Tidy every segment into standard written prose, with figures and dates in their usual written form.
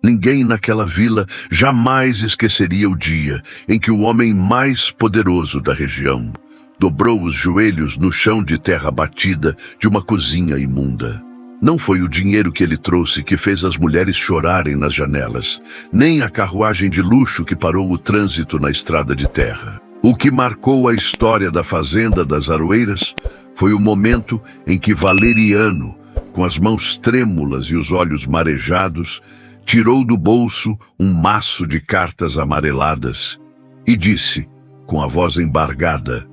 Ninguém naquela vila jamais esqueceria o dia em que o homem mais poderoso da região dobrou os joelhos no chão de terra batida de uma cozinha imunda. Não foi o dinheiro que ele trouxe que fez as mulheres chorarem nas janelas, nem a carruagem de luxo que parou o trânsito na estrada de terra. O que marcou a história da fazenda das Aroeiras foi o momento em que Valeriano, com as mãos trêmulas e os olhos marejados, tirou do bolso um maço de cartas amareladas e disse, com a voz embargada,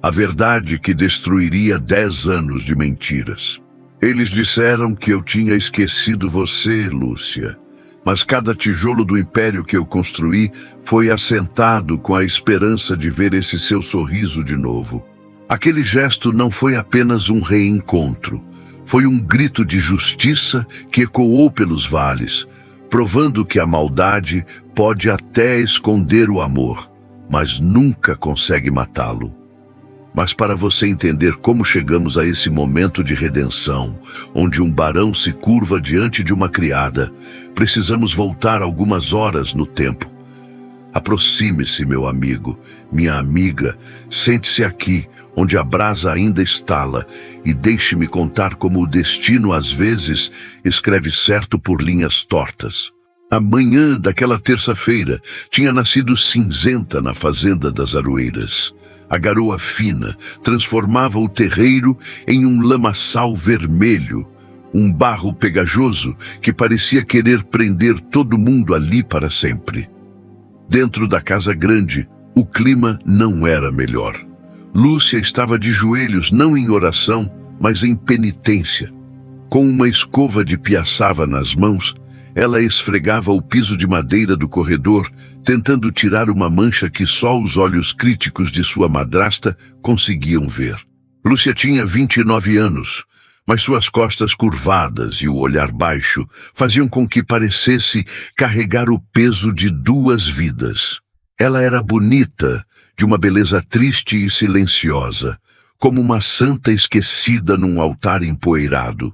a verdade que destruiria 10 anos de mentiras. Eles disseram que eu tinha esquecido você, Lúcia, mas cada tijolo do império que eu construí foi assentado com a esperança de ver esse seu sorriso de novo. Aquele gesto não foi apenas um reencontro, foi um grito de justiça que ecoou pelos vales, provando que a maldade pode até esconder o amor, mas nunca consegue matá-lo. Mas para você entender como chegamos a esse momento de redenção, onde um barão se curva diante de uma criada, precisamos voltar algumas horas no tempo. Aproxime-se, meu amigo, minha amiga, sente-se aqui, onde a brasa ainda estala, e deixe-me contar como o destino, às vezes, escreve certo por linhas tortas. A manhã daquela terça-feira tinha nascido cinzenta na fazenda das Aroeiras. A garoa fina transformava o terreiro em um lamaçal vermelho, um barro pegajoso que parecia querer prender todo mundo ali para sempre. Dentro da casa grande, o clima não era melhor. Lúcia estava de joelhos não em oração, mas em penitência. Com uma escova de piaçava nas mãos, ela esfregava o piso de madeira do corredor, tentando tirar uma mancha que só os olhos críticos de sua madrasta conseguiam ver. Lúcia tinha 29 anos, mas suas costas curvadas e o olhar baixo faziam com que parecesse carregar o peso de 2 vidas. Ela era bonita, de uma beleza triste e silenciosa, como uma santa esquecida num altar empoeirado.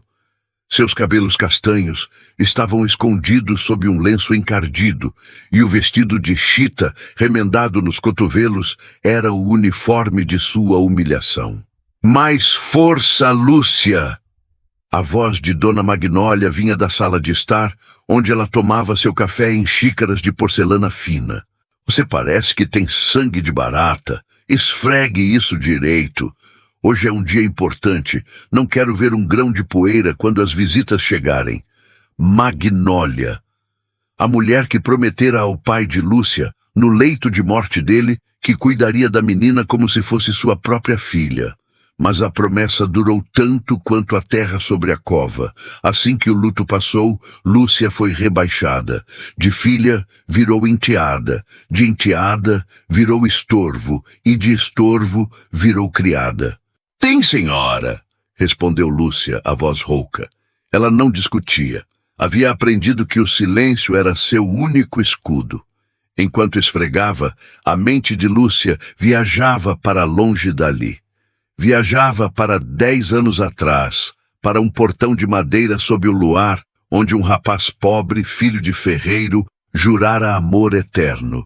Seus cabelos castanhos estavam escondidos sob um lenço encardido, e o vestido de chita, remendado nos cotovelos, era o uniforme de sua humilhação. Mais força, Lúcia! A voz de Dona Magnólia vinha da sala de estar, onde ela tomava seu café em xícaras de porcelana fina. Você parece que tem sangue de barata. Esfregue isso direito. Hoje é um dia importante. Não quero ver um grão de poeira quando as visitas chegarem. Magnólia. A mulher que prometera ao pai de Lúcia, no leito de morte dele, que cuidaria da menina como se fosse sua própria filha. Mas a promessa durou tanto quanto a terra sobre a cova. Assim que o luto passou, Lúcia foi rebaixada. De filha, virou enteada. De enteada, virou estorvo. E de estorvo, virou criada. Sim, senhora, respondeu Lúcia, a voz rouca. Ela não discutia. Havia aprendido que o silêncio era seu único escudo. Enquanto esfregava, a mente de Lúcia viajava para longe dali. Viajava para 10 anos atrás, para um portão de madeira sob o luar, onde um rapaz pobre, filho de ferreiro, jurara amor eterno.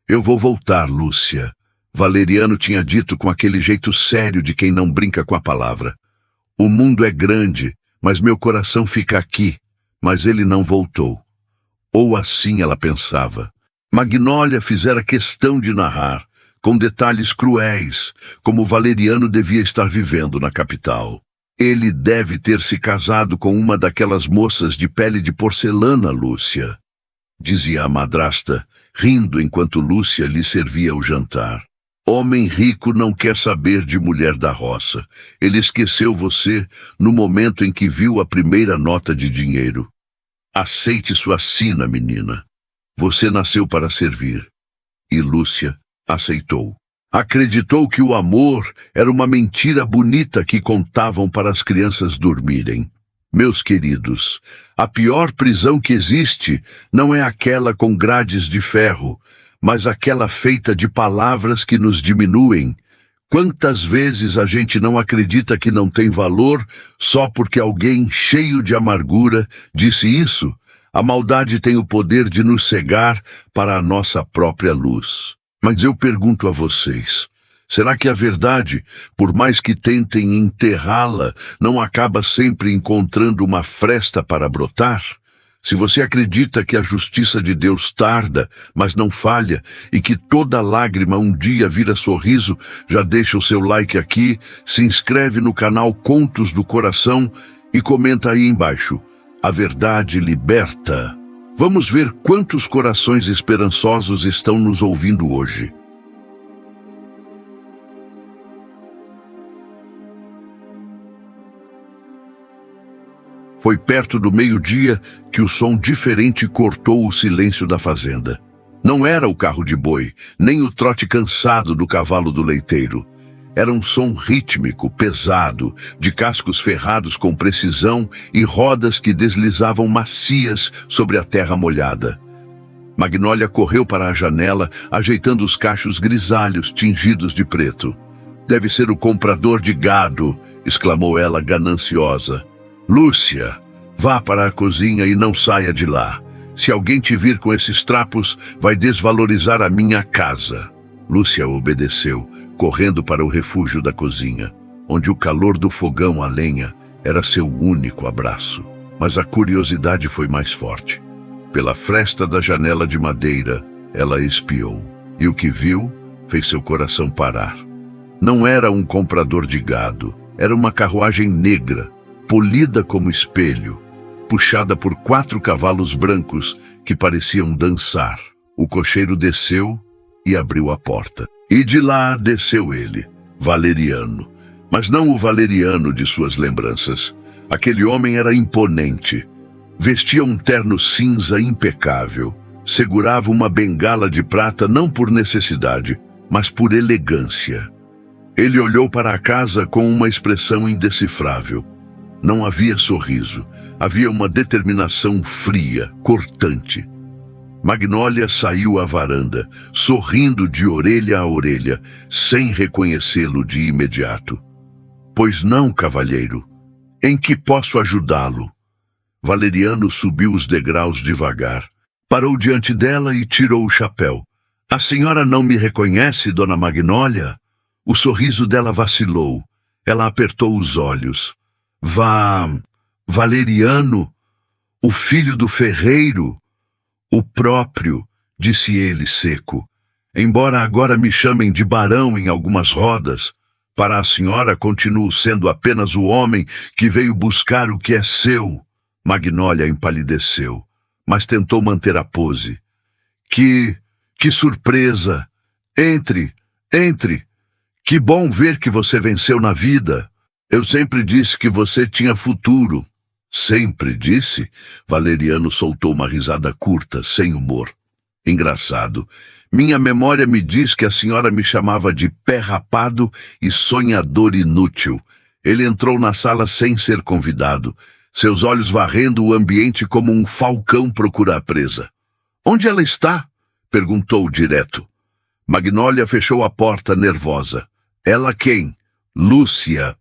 Eu vou voltar, Lúcia. Valeriano tinha dito com aquele jeito sério de quem não brinca com a palavra. O mundo é grande, mas meu coração fica aqui. Mas ele não voltou. Ou assim ela pensava. Magnólia fizera questão de narrar, com detalhes cruéis, como Valeriano devia estar vivendo na capital. Ele deve ter se casado com uma daquelas moças de pele de porcelana, Lúcia, dizia a madrasta, rindo enquanto Lúcia lhe servia o jantar. Homem rico não quer saber de mulher da roça. Ele esqueceu você no momento em que viu a primeira nota de dinheiro. Aceite sua sina, menina. Você nasceu para servir. E Lúcia aceitou. Acreditou que o amor era uma mentira bonita que contavam para as crianças dormirem. Meus queridos, a pior prisão que existe não é aquela com grades de ferro, mas aquela feita de palavras que nos diminuem. Quantas vezes a gente não acredita que não tem valor só porque alguém cheio de amargura disse isso, A maldade tem o poder de nos cegar para a nossa própria luz. Mas eu pergunto a vocês, será que a verdade, por mais que tentem enterrá-la, não acaba sempre encontrando uma fresta para brotar? Se você acredita que a justiça de Deus tarda, mas não falha, e que toda lágrima um dia vira sorriso, já deixa o seu like aqui, se inscreve no canal Contos do Coração e comenta aí embaixo. A verdade liberta. Vamos ver quantos corações esperançosos estão nos ouvindo hoje. Foi perto do meio-dia que o som diferente cortou o silêncio da fazenda. Não era o carro de boi, nem o trote cansado do cavalo do leiteiro. Era um som rítmico, pesado, de cascos ferrados com precisão e rodas que deslizavam macias sobre a terra molhada. Magnólia correu para a janela, ajeitando os cachos grisalhos tingidos de preto. "Deve ser o comprador de gado", exclamou ela gananciosa. "Lúcia, vá para a cozinha e não saia de lá. Se alguém te vir com esses trapos, vai desvalorizar a minha casa." Lúcia obedeceu, correndo para o refúgio da cozinha, onde o calor do fogão a lenha era seu único abraço. Mas a curiosidade foi mais forte. Pela fresta da janela de madeira, ela espiou, e o que viu fez seu coração parar. Não era um comprador de gado, era uma carruagem negra, polida como espelho, puxada por 4 cavalos brancos que pareciam dançar. O cocheiro desceu e abriu a porta. E de lá desceu ele, Valeriano. Mas não o Valeriano de suas lembranças. Aquele homem era imponente. Vestia um terno cinza impecável. Segurava uma bengala de prata não por necessidade, mas por elegância. Ele olhou para a casa com uma expressão indecifrável. Não havia sorriso, havia uma determinação fria, cortante. Magnólia saiu à varanda, sorrindo de orelha a orelha, sem reconhecê-lo de imediato. "Pois não, cavalheiro. Em que posso ajudá-lo?" Valeriano subiu os degraus devagar, parou diante dela e tirou o chapéu. "A senhora não me reconhece, dona Magnólia?" O sorriso dela vacilou. Ela apertou os olhos. Valeriano, o filho do ferreiro?" "O próprio", disse ele seco. "Embora agora me chamem de barão em algumas rodas, para a senhora continuo sendo apenas o homem que veio buscar o que é seu." Magnólia empalideceu, mas tentou manter a pose. Que surpresa! Entre. Que bom ver que você venceu na vida. Eu sempre disse que você tinha futuro." "Sempre disse?" Valeriano soltou uma risada curta, sem humor. "Engraçado. Minha memória me diz que a senhora me chamava de pé rapado e sonhador inútil." Ele entrou na sala sem ser convidado, seus olhos varrendo o ambiente como um falcão procura a presa. "Onde ela está?" perguntou direto. Magnólia fechou a porta nervosa. "Ela quem?" "Lúcia."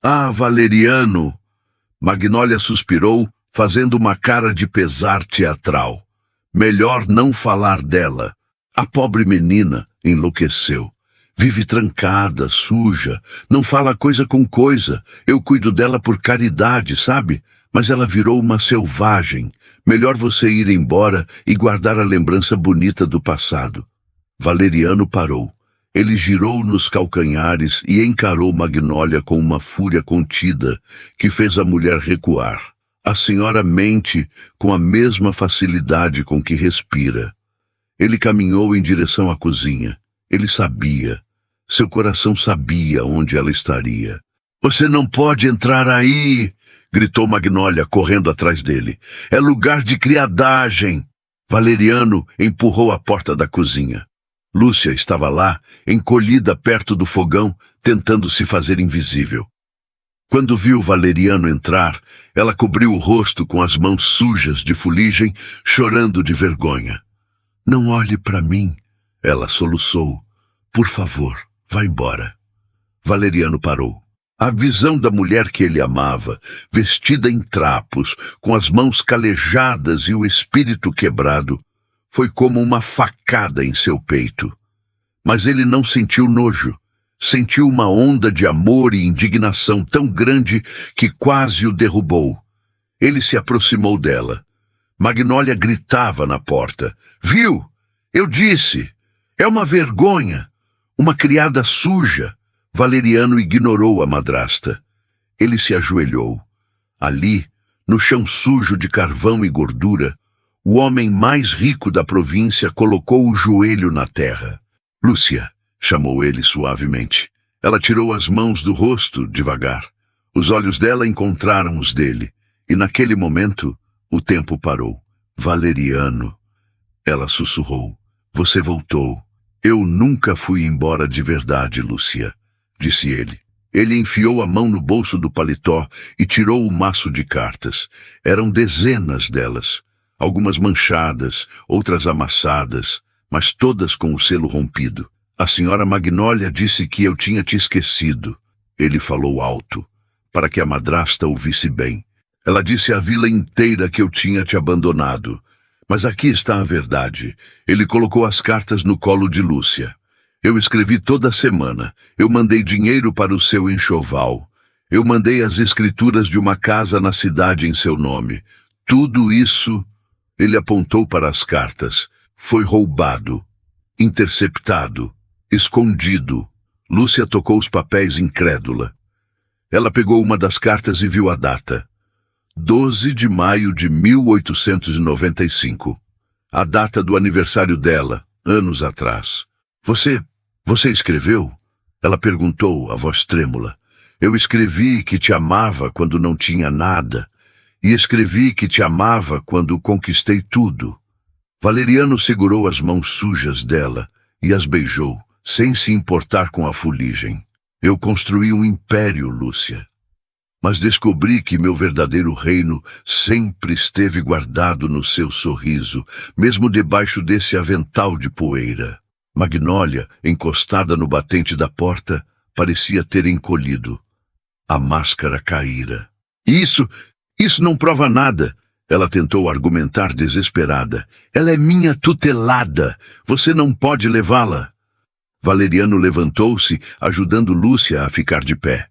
"Ah, Valeriano." Magnólia suspirou, fazendo uma cara de pesar teatral. Melhor não falar dela. A pobre menina enlouqueceu. Vive trancada, suja, não fala coisa com coisa. Eu cuido dela por caridade, sabe? Mas ela virou uma selvagem. Melhor você ir embora e guardar a lembrança bonita do passado. Valeriano parou. Ele girou nos calcanhares e encarou Magnólia com uma fúria contida que fez a mulher recuar. A senhora mente com a mesma facilidade com que respira. Ele caminhou em direção à cozinha. Ele sabia. Seu coração sabia onde ela estaria. "Você não pode entrar aí!" gritou Magnólia, correndo atrás dele. "É lugar de criadagem!" Valeriano empurrou a porta da cozinha. Lúcia estava lá, encolhida perto do fogão, tentando se fazer invisível. Quando viu Valeriano entrar, ela cobriu o rosto com as mãos sujas de fuligem, chorando de vergonha. "Não olhe para mim", ela soluçou. "Por favor, vá embora." Valeriano parou. A visão da mulher que ele amava, vestida em trapos, com as mãos calejadas e o espírito quebrado, foi como uma facada em seu peito. Mas ele não sentiu nojo. Sentiu uma onda de amor e indignação tão grande que quase o derrubou. Ele se aproximou dela. Magnólia gritava na porta. Viu? Eu disse. É uma vergonha. Uma criada suja. Valeriano ignorou a madrasta. Ele se ajoelhou. Ali, no chão sujo de carvão e gordura, o homem mais rico da província colocou o joelho na terra. Lúcia, chamou ele suavemente. Ela tirou as mãos do rosto devagar. Os olhos dela encontraram os dele. E naquele momento, o tempo parou. Valeriano. Ela sussurrou. Você voltou. Eu nunca fui embora de verdade, Lúcia, disse ele. Ele enfiou a mão no bolso do paletó e tirou o maço de cartas. Eram dezenas delas. Algumas manchadas, outras amassadas, mas todas com o selo rompido. A senhora Magnólia disse que eu tinha te esquecido. Ele falou alto, para que a madrasta ouvisse bem. Ela disse à vila inteira que eu tinha te abandonado. Mas aqui está a verdade. Ele colocou as cartas no colo de Lúcia. Eu escrevi toda semana. Eu mandei dinheiro para o seu enxoval. Eu mandei as escrituras de uma casa na cidade em seu nome. Tudo isso, ele apontou para as cartas, foi roubado, interceptado, escondido. Lúcia tocou os papéis incrédula. Ela pegou uma das cartas e viu a data. 12 de maio de 1895. A data do aniversário dela, anos atrás. Você escreveu? Ela perguntou, a voz trêmula. Eu escrevi que te amava quando não tinha nada. E escrevi que te amava quando conquistei tudo. Valeriano segurou as mãos sujas dela e as beijou, sem se importar com a fuligem. Eu construí um império, Lúcia. Mas descobri que meu verdadeiro reino sempre esteve guardado no seu sorriso, mesmo debaixo desse avental de poeira. Magnólia, encostada no batente da porta, parecia ter encolhido. A máscara caíra. Isso não prova nada. Ela tentou argumentar desesperada. Ela é minha tutelada. Você não pode levá-la. Valeriano levantou-se, ajudando Lúcia a ficar de pé.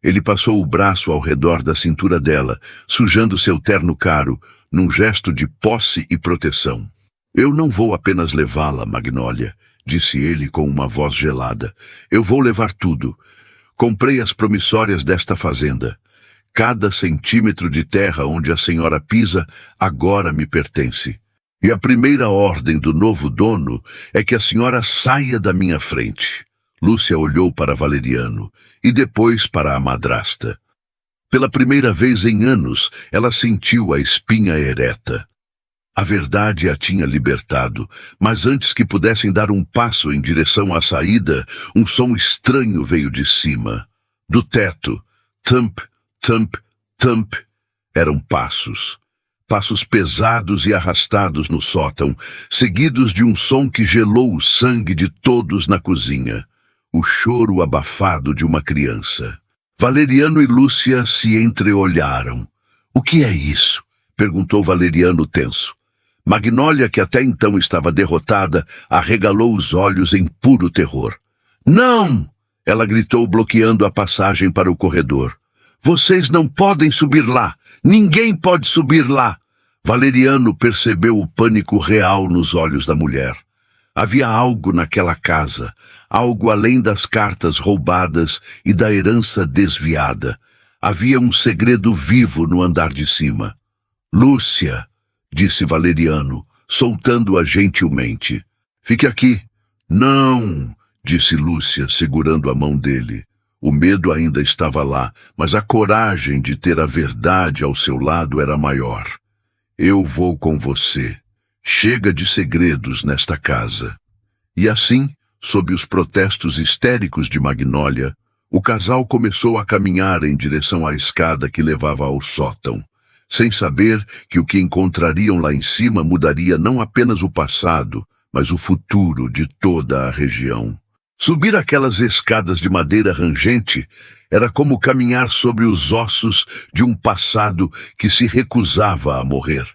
Ele passou o braço ao redor da cintura dela, sujando seu terno caro, num gesto de posse e proteção. Eu não vou apenas levá-la, Magnólia, disse ele com uma voz gelada. Eu vou levar tudo. Comprei as promissórias desta fazenda. Cada centímetro de terra onde a senhora pisa agora me pertence. E a primeira ordem do novo dono é que a senhora saia da minha frente. Lúcia olhou para Valeriano e depois para a madrasta. Pela primeira vez em anos, ela sentiu a espinha ereta. A verdade a tinha libertado, mas antes que pudessem dar um passo em direção à saída, um som estranho veio de cima. Do teto. Thump, thump, thump. Eram passos. Passos pesados e arrastados no sótão, seguidos de um som que gelou o sangue de todos na cozinha. O choro abafado de uma criança. Valeriano e Lúcia se entreolharam. O que é isso? Perguntou Valeriano tenso. Magnólia, que até então estava derrotada, arregalou os olhos em puro terror. Não! Ela gritou, bloqueando a passagem para o corredor. Vocês não podem subir lá! Ninguém pode subir lá! Valeriano percebeu o pânico real nos olhos da mulher. Havia algo naquela casa, algo além das cartas roubadas e da herança desviada. Havia um segredo vivo no andar de cima. Lúcia, disse Valeriano, soltando-a gentilmente. Fique aqui. Não, disse Lúcia, segurando a mão dele. O medo ainda estava lá, mas a coragem de ter a verdade ao seu lado era maior. Eu vou com você. Chega de segredos nesta casa. E assim, sob os protestos histéricos de Magnólia, o casal começou a caminhar em direção à escada que levava ao sótão, sem saber que o que encontrariam lá em cima mudaria não apenas o passado, mas o futuro de toda a região. Subir aquelas escadas de madeira rangente era como caminhar sobre os ossos de um passado que se recusava a morrer.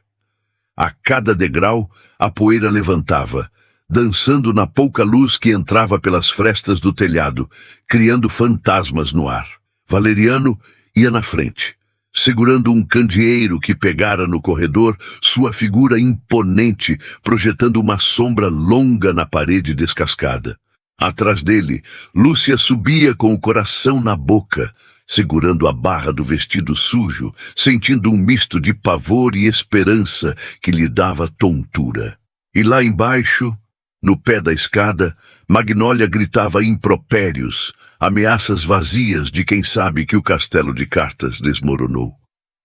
A cada degrau, a poeira levantava, dançando na pouca luz que entrava pelas frestas do telhado, criando fantasmas no ar. Valeriano ia na frente, segurando um candeeiro que pegara no corredor, sua figura imponente projetando uma sombra longa na parede descascada. Atrás dele, Lúcia subia com o coração na boca, segurando a barra do vestido sujo, sentindo um misto de pavor e esperança que lhe dava tontura. E lá embaixo, no pé da escada, Magnólia gritava impropérios, ameaças vazias de quem sabe que o castelo de cartas desmoronou.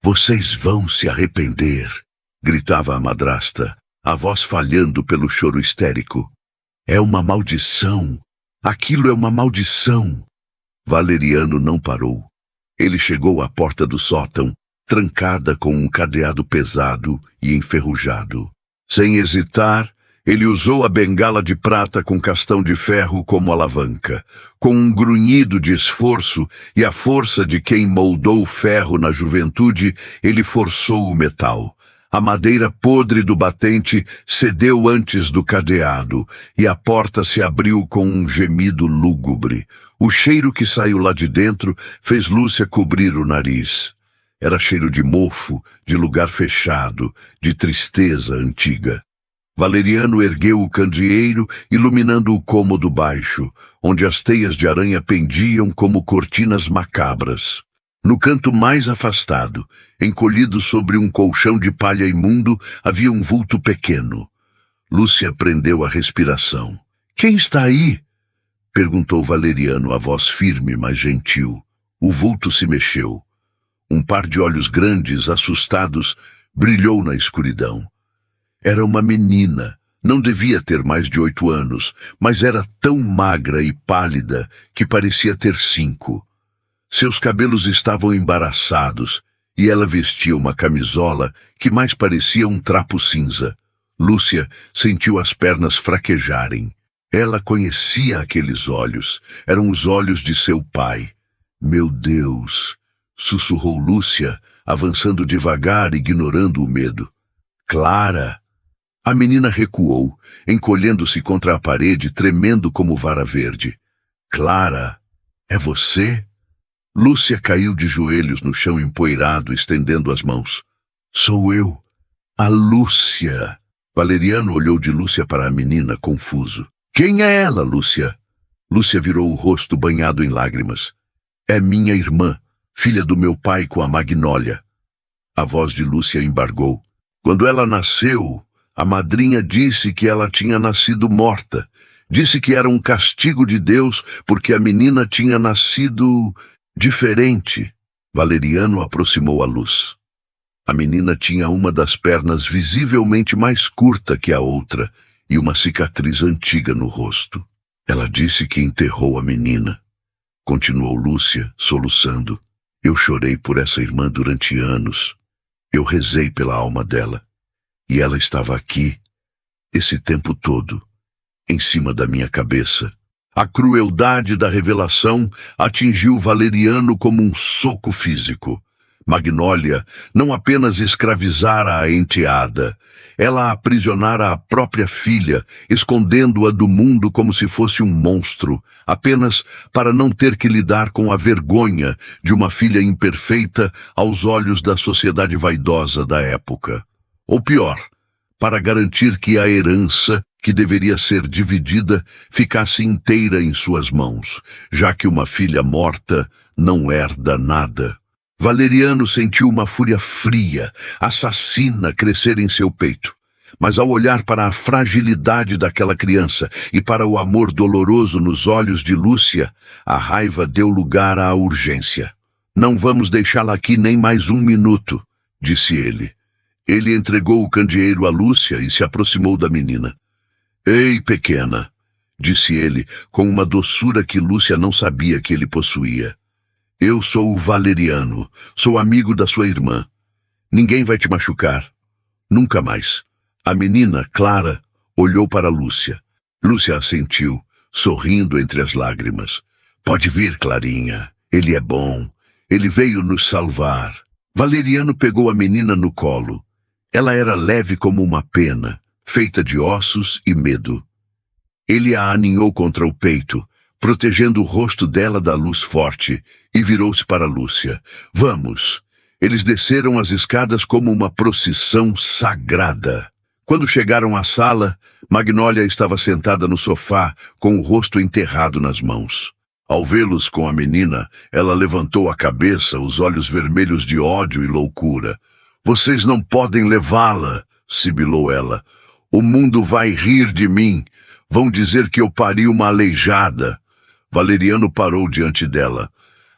"Vocês vão se arrepender", gritava a madrasta, a voz falhando pelo choro histérico. "É uma maldição. Aquilo é uma maldição." Valeriano não parou. Ele chegou à porta do sótão, trancada com um cadeado pesado e enferrujado. Sem hesitar, ele usou a bengala de prata com castão de ferro como alavanca. Com um grunhido de esforço e a força de quem moldou o ferro na juventude, ele forçou o metal. A madeira podre do batente cedeu antes do cadeado, e a porta se abriu com um gemido lúgubre. O cheiro que saiu lá de dentro fez Lúcia cobrir o nariz. Era cheiro de mofo, de lugar fechado, de tristeza antiga. Valeriano ergueu o candeeiro, iluminando o cômodo baixo, onde as teias de aranha pendiam como cortinas macabras. No canto mais afastado, encolhido sobre um colchão de palha imundo, havia um vulto pequeno. Lúcia prendeu a respiração. "Quem está aí?" perguntou Valeriano, a voz firme, mas gentil. O vulto se mexeu. Um par de olhos grandes, assustados, brilhou na escuridão. Era uma menina. Não devia ter mais de 8 anos, mas era tão magra e pálida que parecia ter 5. Seus cabelos estavam embaraçados e ela vestia uma camisola que mais parecia um trapo cinza. Lúcia sentiu as pernas fraquejarem. Ela conhecia aqueles olhos. Eram os olhos de seu pai. "Meu Deus!" sussurrou Lúcia, avançando devagar, ignorando o medo. "Clara!" A menina recuou, encolhendo-se contra a parede, tremendo como vara verde. "Clara, é você?" Lúcia caiu de joelhos no chão empoeirado, estendendo as mãos. "Sou eu, a Lúcia." Valeriano olhou de Lúcia para a menina, confuso. "Quem é ela, Lúcia?" Lúcia virou o rosto banhado em lágrimas. "É minha irmã, filha do meu pai com a Magnólia." A voz de Lúcia embargou. "Quando ela nasceu, a madrinha disse que ela tinha nascido morta. Disse que era um castigo de Deus porque a menina tinha nascido diferente." Valeriano aproximou a luz. A menina tinha uma das pernas visivelmente mais curta que a outra e uma cicatriz antiga no rosto. "Ela disse que enterrou a menina", continuou Lúcia, soluçando. "Eu chorei por essa irmã durante anos. Eu rezei pela alma dela. E ela estava aqui, esse tempo todo, em cima da minha cabeça." A crueldade da revelação atingiu Valeriano como um soco físico. Magnólia não apenas escravizara a enteada, ela aprisionara a própria filha, escondendo-a do mundo como se fosse um monstro, apenas para não ter que lidar com a vergonha de uma filha imperfeita aos olhos da sociedade vaidosa da época. Ou pior, para garantir que a herança, que deveria ser dividida, ficasse inteira em suas mãos, já que uma filha morta não herda nada. Valeriano sentiu uma fúria fria, assassina crescer em seu peito. Mas ao olhar para a fragilidade daquela criança e para o amor doloroso nos olhos de Lúcia, a raiva deu lugar à urgência. "Não vamos deixá-la aqui nem mais um minuto", disse ele. Ele entregou o candeeiro a Lúcia e se aproximou da menina. "Ei, pequena", disse ele, com uma doçura que Lúcia não sabia que ele possuía. "Eu sou o Valeriano, sou amigo da sua irmã. Ninguém vai te machucar. Nunca mais." A menina, Clara, olhou para Lúcia. Lúcia assentiu, sorrindo entre as lágrimas. Pode vir, Clarinha. Ele é bom. Ele veio nos salvar. Valeriano pegou a menina no colo. Ela era leve como uma pena, feita de ossos e medo. Ele a aninhou contra o peito, protegendo o rosto dela da luz forte, e virou-se para Lúcia. Vamos! Eles desceram as escadas como uma procissão sagrada. Quando chegaram à sala, Magnólia estava sentada no sofá, com o rosto enterrado nas mãos. Ao vê-los com a menina, ela levantou a cabeça, os olhos vermelhos de ódio e loucura. Vocês não podem levá-la, sibilou ela. O mundo vai rir de mim. Vão dizer que eu pari uma aleijada. Valeriano parou diante dela.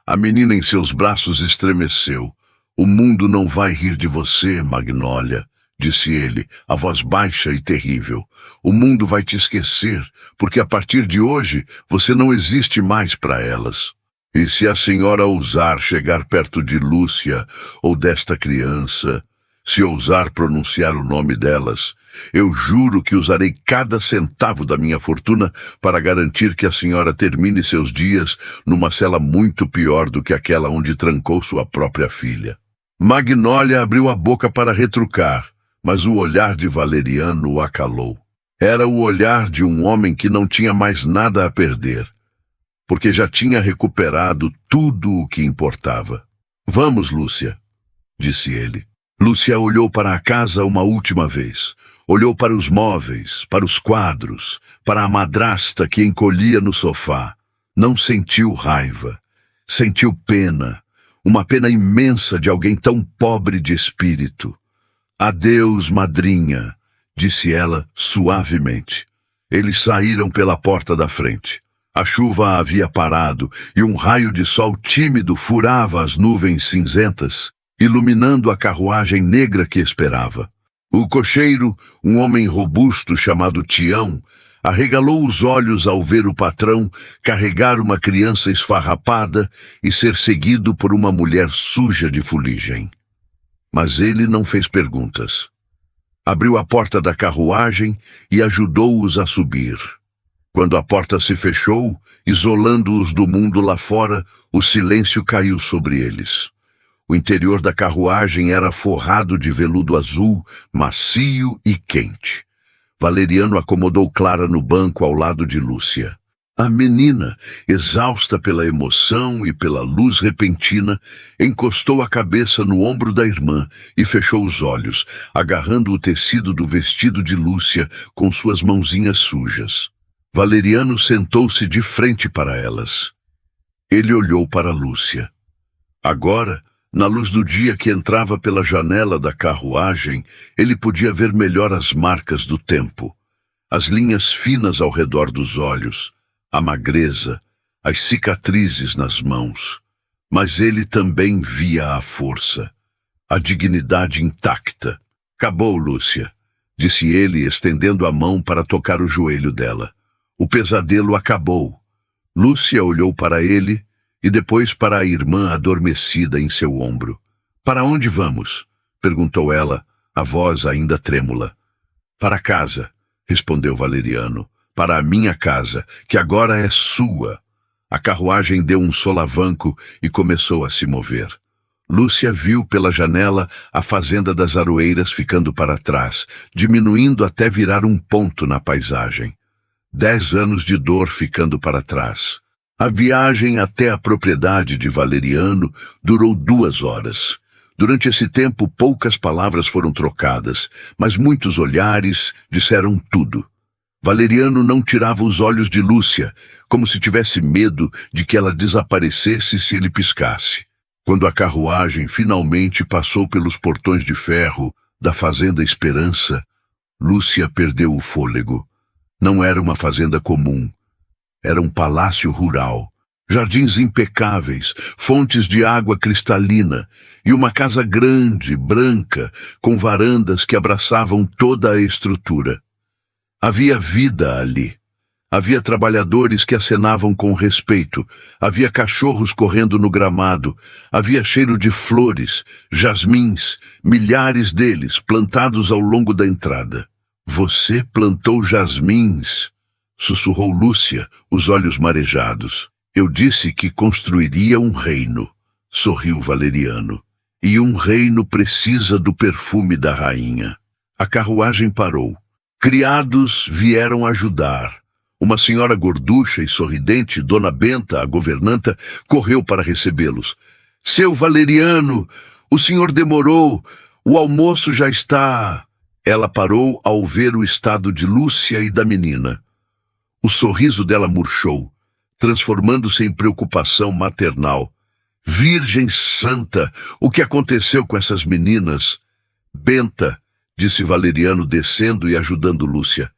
A menina em seus braços estremeceu. O mundo não vai rir de você, Magnólia, disse ele, a voz baixa e terrível. O mundo vai te esquecer, porque a partir de hoje você não existe mais para elas. E se a senhora ousar chegar perto de Lúcia ou desta criança, se ousar pronunciar o nome delas, eu juro que usarei cada centavo da minha fortuna para garantir que a senhora termine seus dias numa cela muito pior do que aquela onde trancou sua própria filha. Magnólia abriu a boca para retrucar, mas o olhar de Valeriano o acalou. Era o olhar de um homem que não tinha mais nada a perder, porque já tinha recuperado tudo o que importava. Vamos, Lúcia, disse ele. Lúcia olhou para a casa uma última vez. Olhou para os móveis, para os quadros, para a madrasta que encolhia no sofá. Não sentiu raiva. Sentiu pena. Uma pena imensa de alguém tão pobre de espírito. Adeus, madrinha, disse ela suavemente. Eles saíram pela porta da frente. A chuva havia parado e um raio de sol tímido furava as nuvens cinzentas, iluminando a carruagem negra que esperava. O cocheiro, um homem robusto chamado Tião, arregalou os olhos ao ver o patrão carregar uma criança esfarrapada e ser seguido por uma mulher suja de fuligem. Mas ele não fez perguntas. Abriu a porta da carruagem e ajudou-os a subir. Quando a porta se fechou, isolando-os do mundo lá fora, o silêncio caiu sobre eles. O interior da carruagem era forrado de veludo azul, macio e quente. Valeriano acomodou Clara no banco ao lado de Lúcia. A menina, exausta pela emoção e pela luz repentina, encostou a cabeça no ombro da irmã e fechou os olhos, agarrando o tecido do vestido de Lúcia com suas mãozinhas sujas. Valeriano sentou-se de frente para elas. Ele olhou para Lúcia. Agora, na luz do dia que entrava pela janela da carruagem, ele podia ver melhor as marcas do tempo, as linhas finas ao redor dos olhos, a magreza, as cicatrizes nas mãos. Mas ele também via a força, a dignidade intacta. Acabou, Lúcia, disse ele, estendendo a mão para tocar o joelho dela. O pesadelo acabou. Lúcia olhou para ele e depois para a irmã adormecida em seu ombro. Para onde vamos? Perguntou ela, a voz ainda trêmula. Para casa, respondeu Valeriano. Para a minha casa, que agora é sua. A carruagem deu um solavanco e começou a se mover. Lúcia viu pela janela a fazenda das Aroeiras ficando para trás, diminuindo até virar um ponto na paisagem. 10 anos de dor ficando para trás. A viagem até a propriedade de Valeriano durou 2 horas. Durante esse tempo, poucas palavras foram trocadas, mas muitos olhares disseram tudo. Valeriano não tirava os olhos de Lúcia, como se tivesse medo de que ela desaparecesse se ele piscasse. Quando a carruagem finalmente passou pelos portões de ferro da Fazenda Esperança, Lúcia perdeu o fôlego. Não era uma fazenda comum. Era um palácio rural. Jardins impecáveis, fontes de água cristalina e uma casa grande, branca, com varandas que abraçavam toda a estrutura. Havia vida ali. Havia trabalhadores que acenavam com respeito. Havia cachorros correndo no gramado. Havia cheiro de flores, jasmins, milhares deles plantados ao longo da entrada. Você plantou jasmins, sussurrou Lúcia, os olhos marejados. Eu disse que construiria um reino, sorriu Valeriano. E um reino precisa do perfume da rainha. A carruagem parou. Criados vieram ajudar. Uma senhora gorducha e sorridente, Dona Benta, a governanta, correu para recebê-los. Seu Valeriano, o senhor demorou. O almoço já está... Ela parou ao ver o estado de Lúcia e da menina. O sorriso dela murchou, transformando-se em preocupação maternal. Virgem Santa, o que aconteceu com essas meninas? Benta, disse Valeriano descendo e ajudando Lúcia.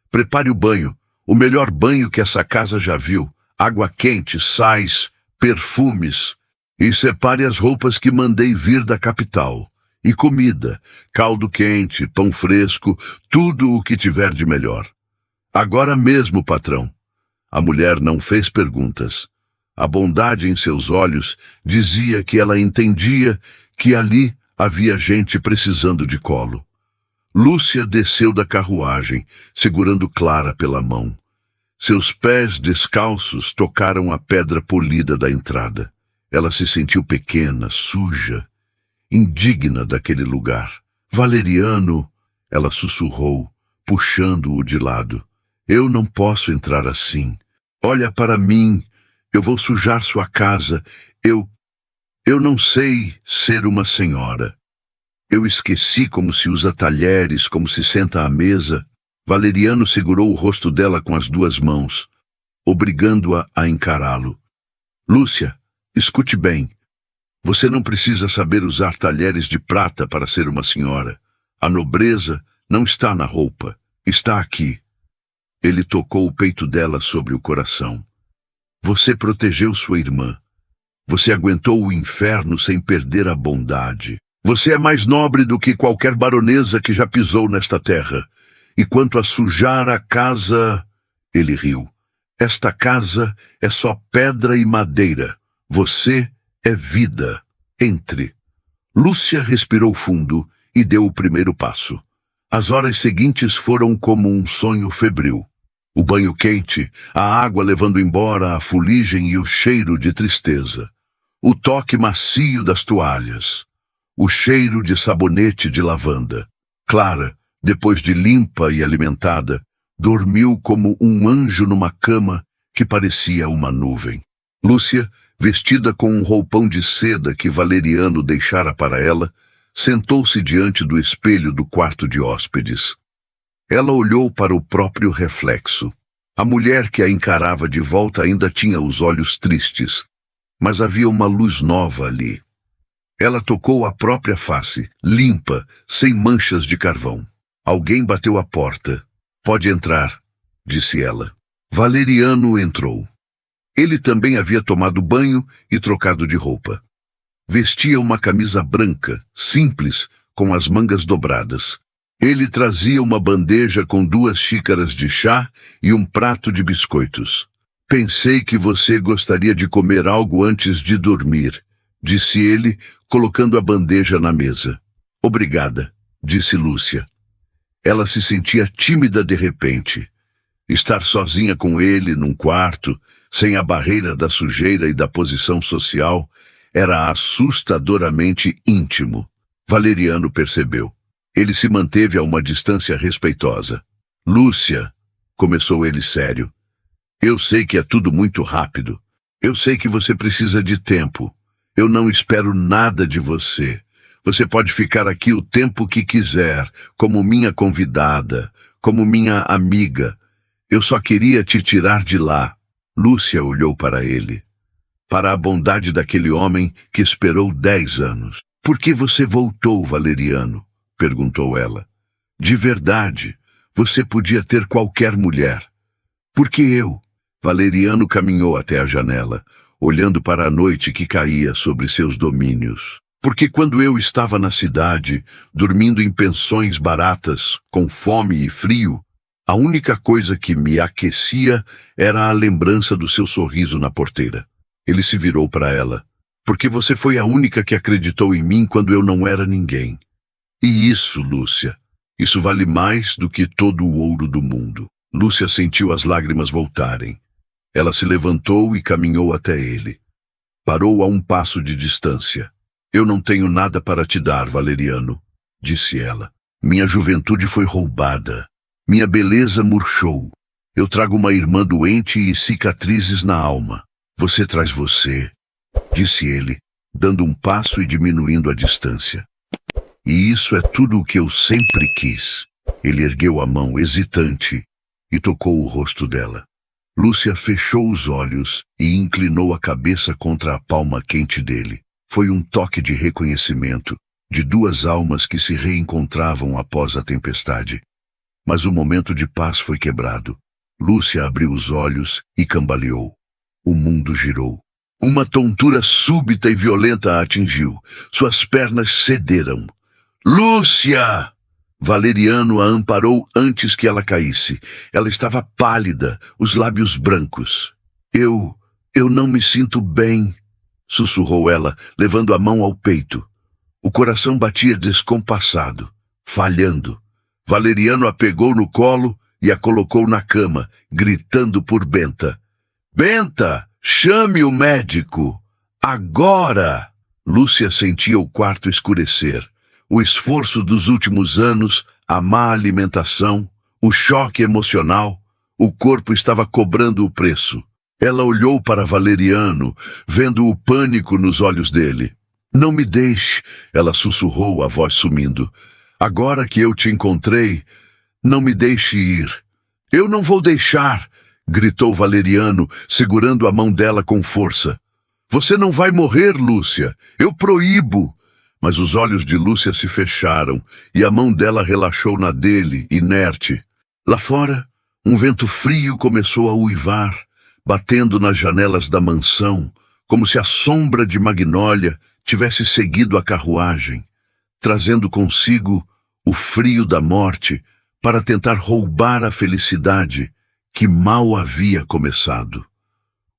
Prepare o banho, o melhor banho que essa casa já viu. Água quente, sais, perfumes. E separe as roupas que mandei vir da capital. E comida, caldo quente, pão fresco, tudo o que tiver de melhor. Agora mesmo, patrão. A mulher não fez perguntas. A bondade em seus olhos dizia que ela entendia que ali havia gente precisando de colo. Lúcia desceu da carruagem, segurando Clara pela mão. Seus pés descalços tocaram a pedra polida da entrada. Ela se sentiu pequena, suja, indigna daquele lugar. Valeriano, ela sussurrou, puxando-o de lado. Eu não posso entrar assim. Olha para mim, eu vou sujar sua casa. Eu não sei ser uma senhora. Eu esqueci como se usa talheres, como se senta à mesa. Valeriano segurou o rosto dela com as duas mãos, obrigando-a a encará-lo. Lúcia, escute bem. Você não precisa saber usar talheres de prata para ser uma senhora. A nobreza não está na roupa, está aqui. Ele tocou o peito dela sobre o coração. Você protegeu sua irmã. Você aguentou o inferno sem perder a bondade. Você é mais nobre do que qualquer baronesa que já pisou nesta terra. E quanto a sujar a casa... Ele riu. Esta casa é só pedra e madeira. Você é vida. Entre. Lúcia respirou fundo e deu o primeiro passo. As horas seguintes foram como um sonho febril. O banho quente, a água levando embora a fuligem e o cheiro de tristeza. O toque macio das toalhas. O cheiro de sabonete de lavanda. Clara, depois de limpa e alimentada, dormiu como um anjo numa cama que parecia uma nuvem. Lúcia, vestida com um roupão de seda que Valeriano deixara para ela, sentou-se diante do espelho do quarto de hóspedes. Ela olhou para o próprio reflexo. A mulher que a encarava de volta ainda tinha os olhos tristes, mas havia uma luz nova ali. Ela tocou a própria face, limpa, sem manchas de carvão. Alguém bateu à porta. Pode entrar, disse ela. Valeriano entrou. Ele também havia tomado banho e trocado de roupa. Vestia uma camisa branca, simples, com as mangas dobradas. Ele trazia uma bandeja com 2 xícaras de chá e um prato de biscoitos. Pensei que você gostaria de comer algo antes de dormir, disse ele, colocando a bandeja na mesa. Obrigada, disse Lúcia. Ela se sentia tímida de repente. Estar sozinha com ele num quarto, sem a barreira da sujeira e da posição social, era assustadoramente íntimo. Valeriano percebeu. Ele se manteve a uma distância respeitosa. Lúcia, começou ele sério. Eu sei que é tudo muito rápido. Eu sei que você precisa de tempo. Eu não espero nada de você. Você pode ficar aqui o tempo que quiser, como minha convidada, como minha amiga. Eu só queria te tirar de lá. Lúcia olhou para ele. Para a bondade daquele homem que esperou 10 anos. Por que você voltou, Valeriano? Perguntou ela. De verdade, você podia ter qualquer mulher. Por que eu? Valeriano caminhou até a janela, olhando para a noite que caía sobre seus domínios. Porque quando eu estava na cidade, dormindo em pensões baratas, com fome e frio, a única coisa que me aquecia era a lembrança do seu sorriso na porteira. Ele se virou para ela. Porque você foi a única que acreditou em mim quando eu não era ninguém. E isso, Lúcia, isso vale mais do que todo o ouro do mundo. Lúcia sentiu as lágrimas voltarem. Ela se levantou e caminhou até ele. Parou a um passo de distância. Eu não tenho nada para te dar, Valeriano, disse ela. Minha juventude foi roubada. Minha beleza murchou. Eu trago uma irmã doente e cicatrizes na alma. Você traz você, disse ele, dando um passo e diminuindo a distância. E isso é tudo o que eu sempre quis. Ele ergueu a mão, hesitante, e tocou o rosto dela. Lúcia fechou os olhos e inclinou a cabeça contra a palma quente dele. Foi um toque de reconhecimento, de duas almas que se reencontravam após a tempestade. Mas o momento de paz foi quebrado. Lúcia abriu os olhos e cambaleou. O mundo girou. Uma tontura súbita e violenta a atingiu. Suas pernas cederam. Lúcia! Valeriano a amparou antes que ela caísse. Ela estava pálida, os lábios brancos. Eu não me sinto bem, sussurrou ela, levando a mão ao peito. O coração batia descompassado, falhando. Valeriano a pegou no colo e a colocou na cama, gritando por Benta. Benta, chame o médico! Agora! Lúcia sentia o quarto escurecer. O esforço dos últimos anos, a má alimentação, o choque emocional, o corpo estava cobrando o preço. Ela olhou para Valeriano, vendo o pânico nos olhos dele. Não me deixe, ela sussurrou, a voz sumindo. Agora que eu te encontrei, não me deixe ir. Eu não vou deixar, gritou Valeriano, segurando a mão dela com força. Você não vai morrer, Lúcia. Eu proíbo. Mas os olhos de Lúcia se fecharam e a mão dela relaxou na dele, inerte. Lá fora, um vento frio começou a uivar, batendo nas janelas da mansão, como se a sombra de Magnólia tivesse seguido a carruagem, trazendo consigo o frio da morte para tentar roubar a felicidade que mal havia começado.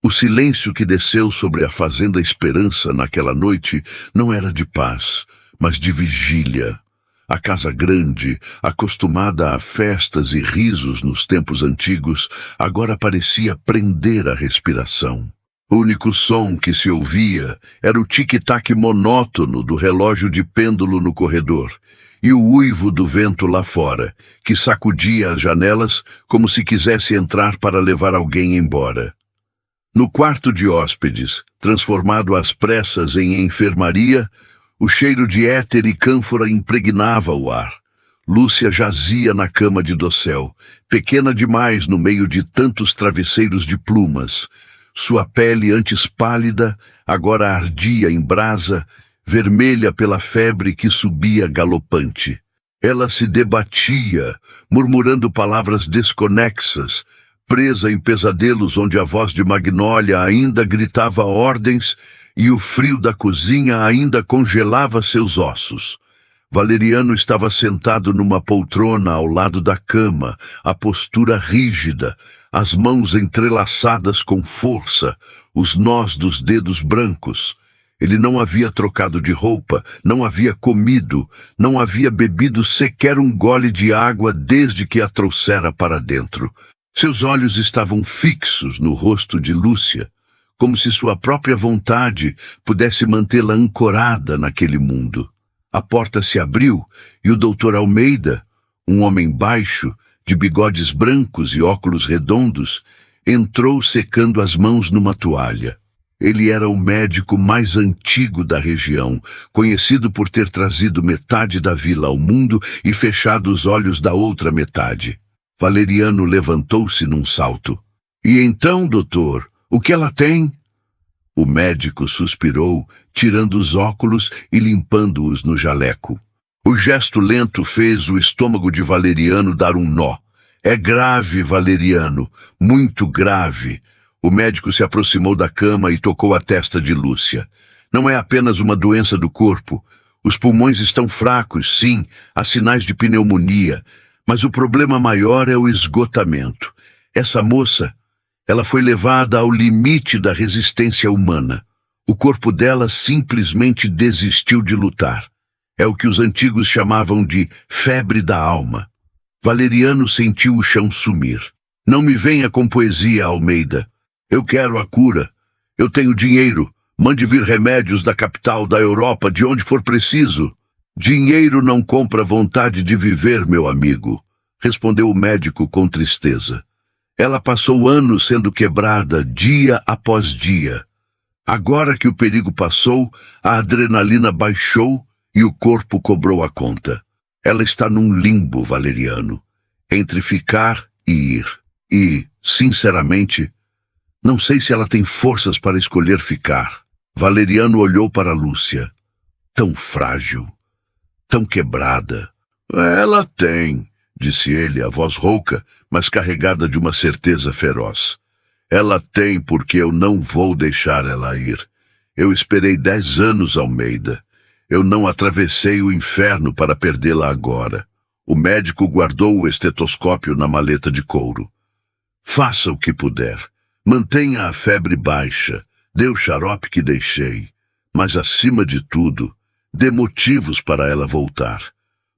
O silêncio que desceu sobre a Fazenda Esperança naquela noite não era de paz, mas de vigília. A casa grande, acostumada a festas e risos nos tempos antigos, agora parecia prender a respiração. O único som que se ouvia era o tic-tac monótono do relógio de pêndulo no corredor e o uivo do vento lá fora, que sacudia as janelas como se quisesse entrar para levar alguém embora. No quarto de hóspedes, transformado às pressas em enfermaria, o cheiro de éter e cânfora impregnava o ar. Lúcia jazia na cama de dossel, pequena demais no meio de tantos travesseiros de plumas. Sua pele, antes pálida, agora ardia em brasa, vermelha pela febre que subia galopante. Ela se debatia, murmurando palavras desconexas, presa em pesadelos onde a voz de Magnólia ainda gritava ordens e o frio da cozinha ainda congelava seus ossos. Valeriano estava sentado numa poltrona ao lado da cama, a postura rígida, as mãos entrelaçadas com força, os nós dos dedos brancos. Ele não havia trocado de roupa, não havia comido, não havia bebido sequer um gole de água desde que a trouxera para dentro. Seus olhos estavam fixos no rosto de Lúcia, como se sua própria vontade pudesse mantê-la ancorada naquele mundo. A porta se abriu e o doutor Almeida, um homem baixo, de bigodes brancos e óculos redondos, entrou secando as mãos numa toalha. Ele era o médico mais antigo da região, conhecido por ter trazido metade da vila ao mundo e fechado os olhos da outra metade. Valeriano levantou-se num salto. E então, doutor, o que ela tem? O médico suspirou, tirando os óculos e limpando-os no jaleco. O gesto lento fez o estômago de Valeriano dar um nó. É grave, Valeriano, muito grave. O médico se aproximou da cama e tocou a testa de Lúcia. Não é apenas uma doença do corpo. Os pulmões estão fracos, sim, há sinais de pneumonia. Mas o problema maior é o esgotamento. Essa moça, ela foi levada ao limite da resistência humana. O corpo dela simplesmente desistiu de lutar. É o que os antigos chamavam de febre da alma. Valeriano sentiu o chão sumir. Não me venha com poesia, Almeida. Eu quero a cura. Eu tenho dinheiro. Mande vir remédios da capital, da Europa, de onde for preciso. Dinheiro não compra vontade de viver, meu amigo, respondeu o médico com tristeza. Ela passou anos sendo quebrada, dia após dia. Agora que o perigo passou, a adrenalina baixou e o corpo cobrou a conta. Ela está num limbo, Valeriano, entre ficar e ir. E, sinceramente, não sei se ela tem forças para escolher ficar. Valeriano olhou para Lúcia. Tão frágil, tão quebrada. Ela tem, disse ele, a voz rouca, mas carregada de uma certeza feroz. Ela tem porque eu não vou deixar ela ir. Eu esperei 10 anos, Almeida. Eu não atravessei o inferno para perdê-la agora. O médico guardou o estetoscópio na maleta de couro. Faça o que puder. Mantenha a febre baixa. Dê o xarope que deixei. Mas, acima de tudo, dê motivos para ela voltar.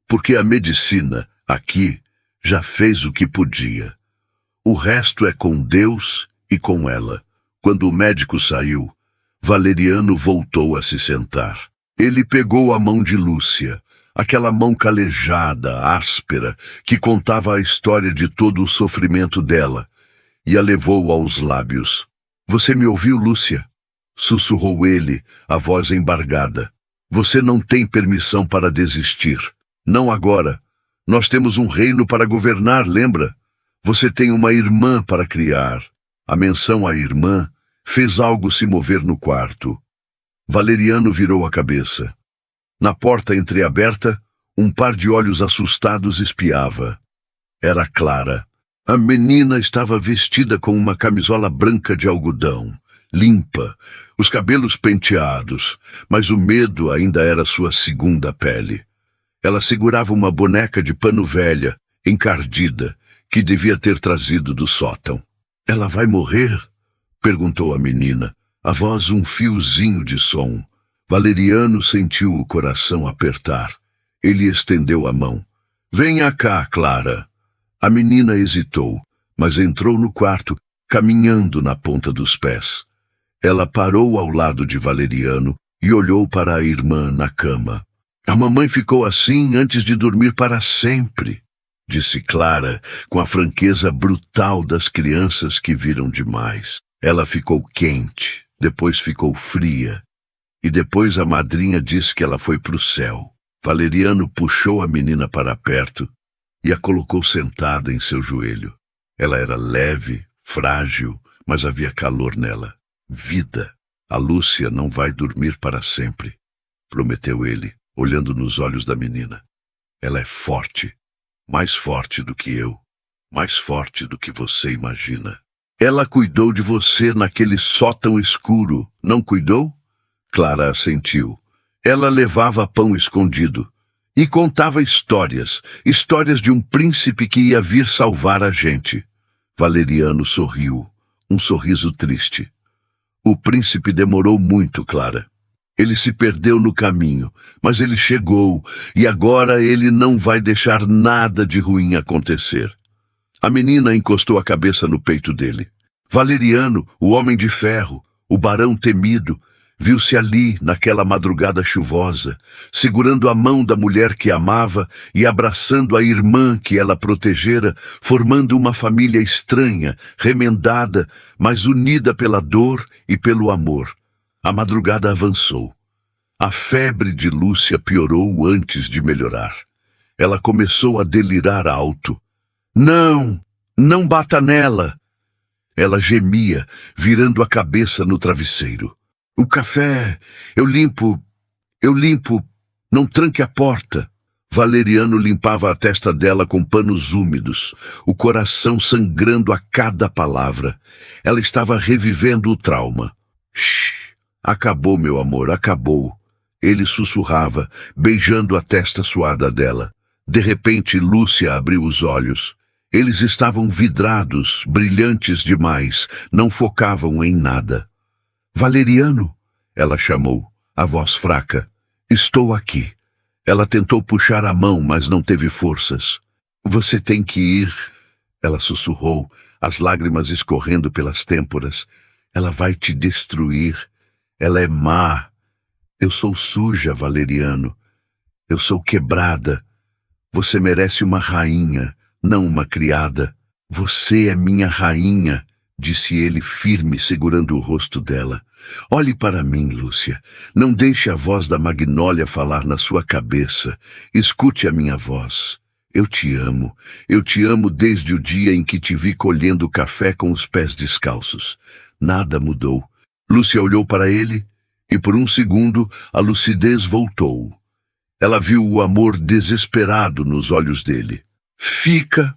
Porque a medicina, aqui, já fez o que podia. O resto é com Deus e com ela. Quando o médico saiu, Valeriano voltou a se sentar. Ele pegou a mão de Lúcia, aquela mão calejada, áspera, que contava a história de todo o sofrimento dela, e a levou aos lábios. Você me ouviu, Lúcia? Sussurrou ele, a voz embargada. Você não tem permissão para desistir. Não agora. Nós temos um reino para governar, lembra? Você tem uma irmã para criar. A menção à irmã fez algo se mover no quarto. Valeriano virou a cabeça. Na porta entreaberta, um par de olhos assustados espiava. Era Clara. A menina estava vestida com uma camisola branca de algodão, limpa, os cabelos penteados, mas o medo ainda era sua segunda pele. Ela segurava uma boneca de pano velha, encardida, que devia ter trazido do sótão. Ela vai morrer? Perguntou a menina, a voz um fiozinho de som. Valeriano sentiu o coração apertar. Ele estendeu a mão. Venha cá, Clara. A menina hesitou, mas entrou no quarto, caminhando na ponta dos pés. Ela parou ao lado de Valeriano e olhou para a irmã na cama. A mamãe ficou assim antes de dormir para sempre, disse Clara, com a franqueza brutal das crianças que viram demais. Ela ficou quente, depois ficou fria, e depois a madrinha disse que ela foi para o céu. Valeriano puxou a menina para perto e a colocou sentada em seu joelho. Ela era leve, frágil, mas havia calor nela. Vida. A Lúcia não vai dormir para sempre, prometeu ele, olhando nos olhos da menina. Ela é forte, mais forte do que eu, mais forte do que você imagina. Ela cuidou de você naquele sótão escuro, não cuidou? Clara assentiu. Ela levava pão escondido e contava histórias de um príncipe que ia vir salvar a gente. Valeriano sorriu, um sorriso triste. O príncipe demorou muito, Clara. Ele se perdeu no caminho, mas ele chegou, e agora ele não vai deixar nada de ruim acontecer. A menina encostou a cabeça no peito dele. Valeriano, o homem de ferro, o barão temido, viu-se ali, naquela madrugada chuvosa, segurando a mão da mulher que amava e abraçando a irmã que ela protegera, formando uma família estranha, remendada, mas unida pela dor e pelo amor. A madrugada avançou. A febre de Lúcia piorou antes de melhorar. Ela começou a delirar alto. Não! Não bata nela! Ela gemia, virando a cabeça no travesseiro. O café, eu limpo, não tranque a porta. Valeriano limpava a testa dela com panos úmidos, o coração sangrando a cada palavra. Ela estava revivendo o trauma. Shhh! Acabou, meu amor, acabou. Ele sussurrava, beijando a testa suada dela. De repente, Lúcia abriu os olhos. Eles estavam vidrados, brilhantes demais, não focavam em nada. Valeriano, ela chamou, a voz fraca. Estou aqui. Ela tentou puxar a mão, mas não teve forças. Você tem que ir. Ela sussurrou, as lágrimas escorrendo pelas têmporas. Ela vai te destruir. Ela é má. Eu sou suja, Valeriano. Eu sou quebrada. Você merece uma rainha, não uma criada. Você é minha rainha, disse ele firme, segurando o rosto dela. Olhe para mim, Lúcia. Não deixe a voz da Magnólia falar na sua cabeça. Escute a minha voz. Eu te amo. Eu te amo desde o dia em que te vi colhendo café com os pés descalços. Nada mudou. Lúcia olhou para ele e por um segundo a lucidez voltou. Ela viu o amor desesperado nos olhos dele. Fica,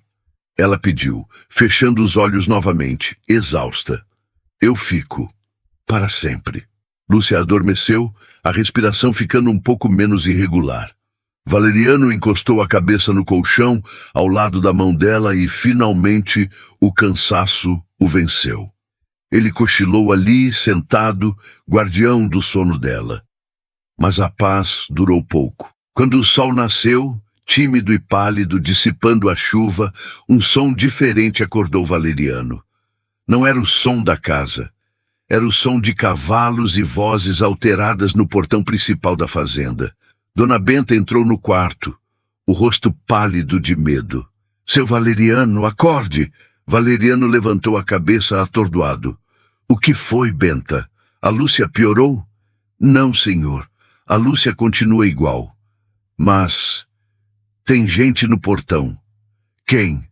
ela pediu, fechando os olhos novamente, exausta. Eu fico, para sempre. Lúcia adormeceu, a respiração ficando um pouco menos irregular. Valeriano encostou a cabeça no colchão, ao lado da mão dela e, finalmente, o cansaço o venceu. Ele cochilou ali, sentado, guardião do sono dela. Mas a paz durou pouco. Quando o sol nasceu, tímido e pálido, dissipando a chuva, um som diferente acordou Valeriano. Não era o som da casa. Era o som de cavalos e vozes alteradas no portão principal da fazenda. Dona Benta entrou no quarto, o rosto pálido de medo. Seu Valeriano, acorde! Valeriano levantou a cabeça atordoado. O que foi, Benta? A Lúcia piorou? Não, senhor. A Lúcia continua igual. Mas tem gente no portão. Quem?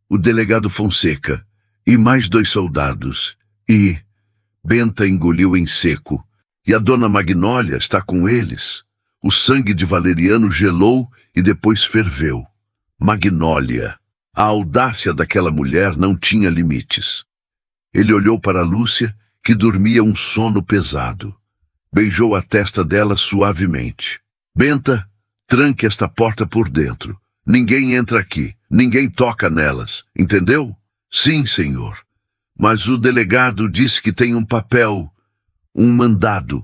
O delegado Fonseca. E mais 2 soldados. E... Benta engoliu em seco. E a dona Magnólia está com eles. O sangue de Valeriano gelou e depois ferveu. Magnólia. A audácia daquela mulher não tinha limites. Ele olhou para Lúcia, que dormia um sono pesado. Beijou a testa dela suavemente. Benta, tranque esta porta por dentro. Ninguém entra aqui. Ninguém toca nelas. Entendeu? Sim, senhor. Mas o delegado disse que tem um papel, um mandado.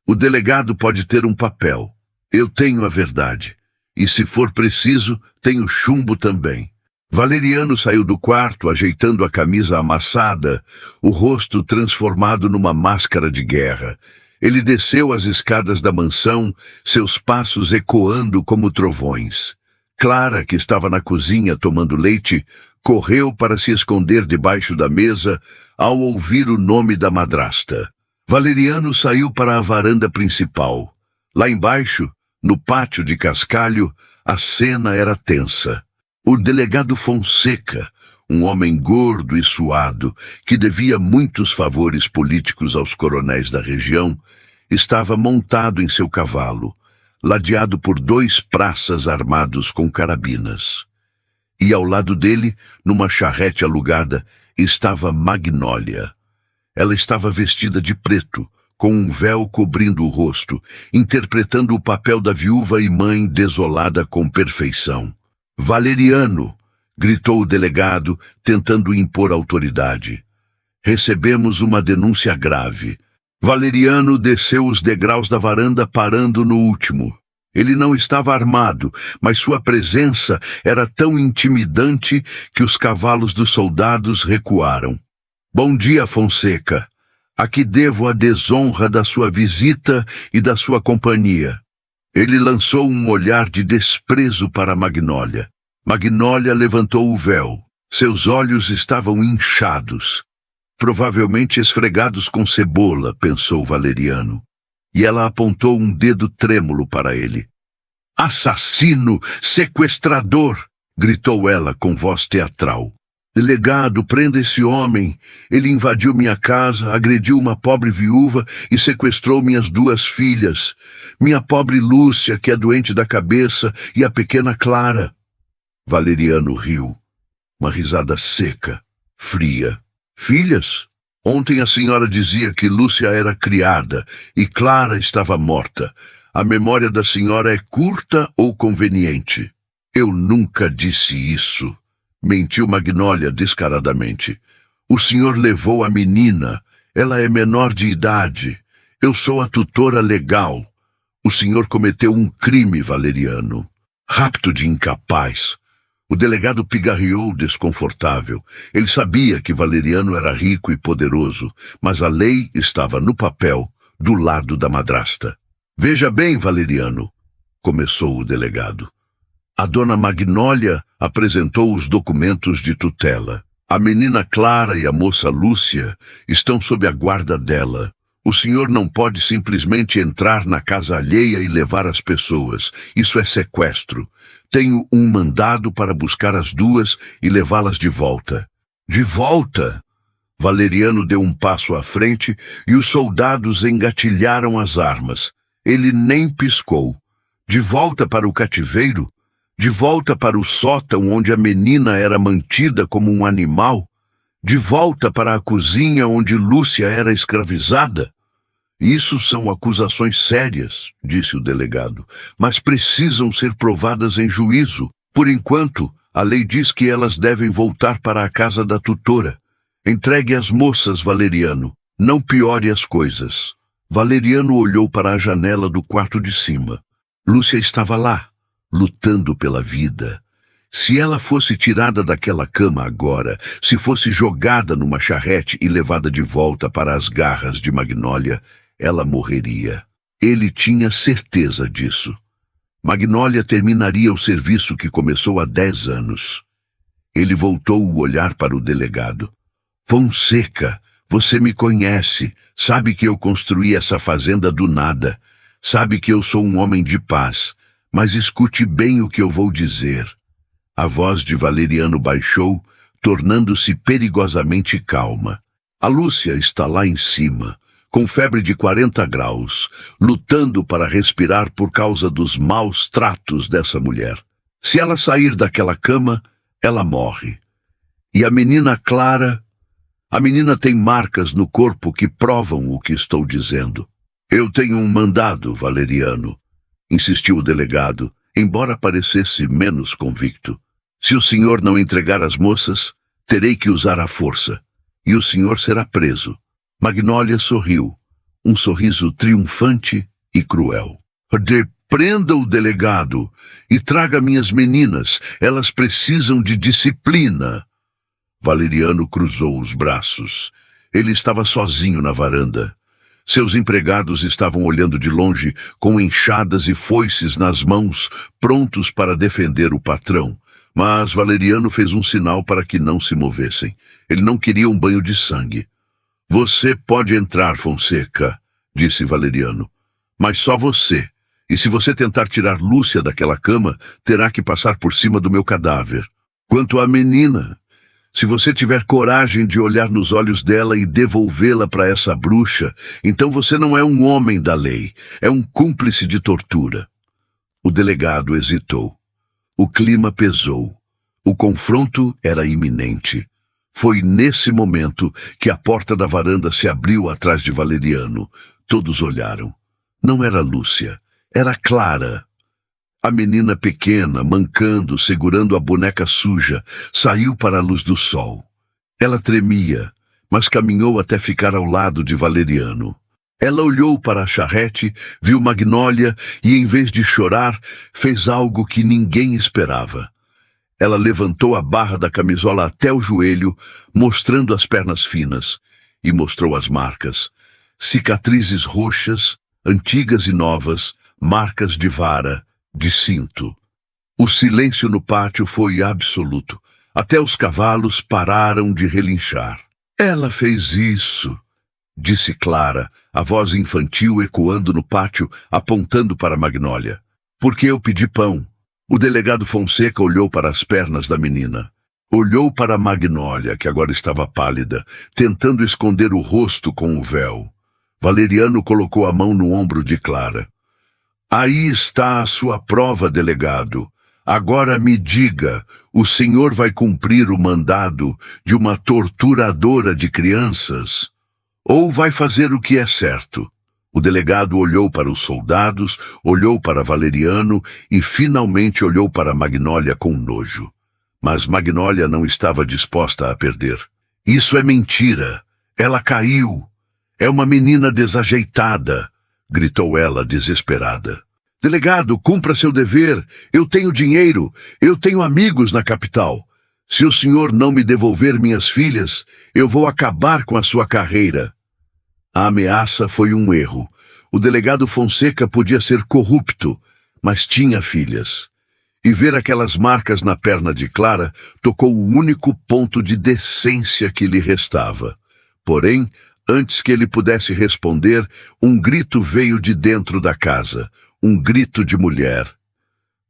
O delegado pode ter um papel. Eu tenho a verdade. E se for preciso, tenho chumbo também. Valeriano saiu do quarto, ajeitando a camisa amassada, o rosto transformado numa máscara de guerra. Ele desceu as escadas da mansão, seus passos ecoando como trovões. Clara, que estava na cozinha tomando leite, correu para se esconder debaixo da mesa ao ouvir o nome da madrasta. Valeriano saiu para a varanda principal. Lá embaixo, no pátio de cascalho, a cena era tensa. O delegado Fonseca, um homem gordo e suado, que devia muitos favores políticos aos coronéis da região, estava montado em seu cavalo, ladeado por 2 praças armados com carabinas. E ao lado dele, numa charrete alugada, estava Magnólia. Ela estava vestida de preto, com um véu cobrindo o rosto, interpretando o papel da viúva e mãe desolada com perfeição. Valeriano! Gritou o delegado, tentando impor autoridade. Recebemos uma denúncia grave. Valeriano desceu os degraus da varanda, parando no último. Ele não estava armado, mas sua presença era tão intimidante que os cavalos dos soldados recuaram. Bom dia, Fonseca. A que devo a desonra da sua visita e da sua companhia? Ele lançou um olhar de desprezo para Magnólia. Magnólia levantou o véu. Seus olhos estavam inchados. Provavelmente esfregados com cebola, pensou Valeriano. E ela apontou um dedo trêmulo para ele. Assassino! Sequestrador! Gritou ela com voz teatral. Delegado, prenda esse homem. Ele invadiu minha casa, agrediu uma pobre viúva e sequestrou minhas 2 filhas. Minha pobre Lúcia, que é doente da cabeça, e a pequena Clara. Valeriano riu. Uma risada seca, fria. Filhas? Ontem a senhora dizia que Lúcia era criada e Clara estava morta. A memória da senhora é curta ou conveniente? Eu nunca disse isso. Mentiu Magnólia descaradamente. O senhor levou a menina. Ela é menor de idade. Eu sou a tutora legal. O senhor cometeu um crime, Valeriano. Rapto de incapaz. O delegado pigarreou desconfortável. Ele sabia que Valeriano era rico e poderoso, mas a lei estava no papel, do lado da madrasta. Veja bem, Valeriano, começou o delegado. A dona Magnólia apresentou os documentos de tutela. A menina Clara e a moça Lúcia estão sob a guarda dela. O senhor não pode simplesmente entrar na casa alheia e levar as pessoas. Isso é sequestro. Tenho um mandado para buscar as duas e levá-las de volta. De volta? Valeriano deu um passo à frente e os soldados engatilharam as armas. Ele nem piscou. De volta para o cativeiro? De volta para o sótão onde a menina era mantida como um animal? De volta para a cozinha onde Lúcia era escravizada? Isso são acusações sérias, disse o delegado, mas precisam ser provadas em juízo. Por enquanto, a lei diz que elas devem voltar para a casa da tutora. Entregue as moças, Valeriano. Não piore as coisas. Valeriano olhou para a janela do quarto de cima. Lúcia estava lá, lutando pela vida. Se ela fosse tirada daquela cama agora, se fosse jogada numa charrete e levada de volta para as garras de Magnólia, ela morreria. Ele tinha certeza disso. Magnólia terminaria o serviço que começou há 10 anos. Ele voltou o olhar para o delegado. Fonseca, você me conhece, sabe que eu construí essa fazenda do nada, sabe que eu sou um homem de paz, mas escute bem o que eu vou dizer. A voz de Valeriano baixou, tornando-se perigosamente calma. A Lúcia está lá em cima, com febre de 40 graus, lutando para respirar por causa dos maus tratos dessa mulher. Se ela sair daquela cama, ela morre. E a menina Clara... A menina tem marcas no corpo que provam o que estou dizendo. Eu tenho um mandado, Valeriano, insistiu o delegado, embora parecesse menos convicto. Se o senhor não entregar as moças, terei que usar a força, e o senhor será preso. Magnólia sorriu, um sorriso triunfante e cruel. Prenda o delegado e traga minhas meninas, elas precisam de disciplina. Valeriano cruzou os braços. Ele estava sozinho na varanda. Seus empregados estavam olhando de longe, com enxadas e foices nas mãos, prontos para defender o patrão. Mas Valeriano fez um sinal para que não se movessem. Ele não queria um banho de sangue. Você pode entrar, Fonseca, disse Valeriano. Mas só você. E se você tentar tirar Lúcia daquela cama, terá que passar por cima do meu cadáver. Quanto à menina... Se você tiver coragem de olhar nos olhos dela e devolvê-la para essa bruxa, então você não é um homem da lei, é um cúmplice de tortura. O delegado hesitou. O clima pesou. O confronto era iminente. Foi nesse momento que a porta da varanda se abriu atrás de Valeriano. Todos olharam. Não era Lúcia, era Clara. A menina pequena, mancando, segurando a boneca suja, saiu para a luz do sol. Ela tremia, mas caminhou até ficar ao lado de Valeriano. Ela olhou para a charrete, viu Magnólia e, em vez de chorar, fez algo que ninguém esperava. Ela levantou a barra da camisola até o joelho, mostrando as pernas finas, e mostrou as marcas. Cicatrizes roxas, antigas e novas, marcas de vara, de cinto. O silêncio no pátio foi absoluto. Até os cavalos pararam de relinchar. Ela fez isso, disse Clara, a voz infantil ecoando no pátio, apontando para Magnólia. Porque eu pedi pão. O delegado Fonseca olhou para as pernas da menina. Olhou para Magnólia, que agora estava pálida, tentando esconder o rosto com o véu. Valeriano colocou a mão no ombro de Clara. Aí está a sua prova, delegado. Agora me diga, o senhor vai cumprir o mandado de uma torturadora de crianças? Ou vai fazer o que é certo? O delegado olhou para os soldados, olhou para Valeriano e finalmente olhou para Magnólia com nojo. Mas Magnólia não estava disposta a perder. Isso é mentira. Ela caiu. É uma menina desajeitada, gritou ela desesperada. Delegado, cumpra seu dever. Eu tenho dinheiro. Eu tenho amigos na capital. Se o senhor não me devolver minhas filhas, eu vou acabar com a sua carreira. A ameaça foi um erro. O delegado Fonseca podia ser corrupto, mas tinha filhas. E ver aquelas marcas na perna de Clara tocou o único ponto de decência que lhe restava. Porém, antes que ele pudesse responder, um grito veio de dentro da casa. Um grito de mulher.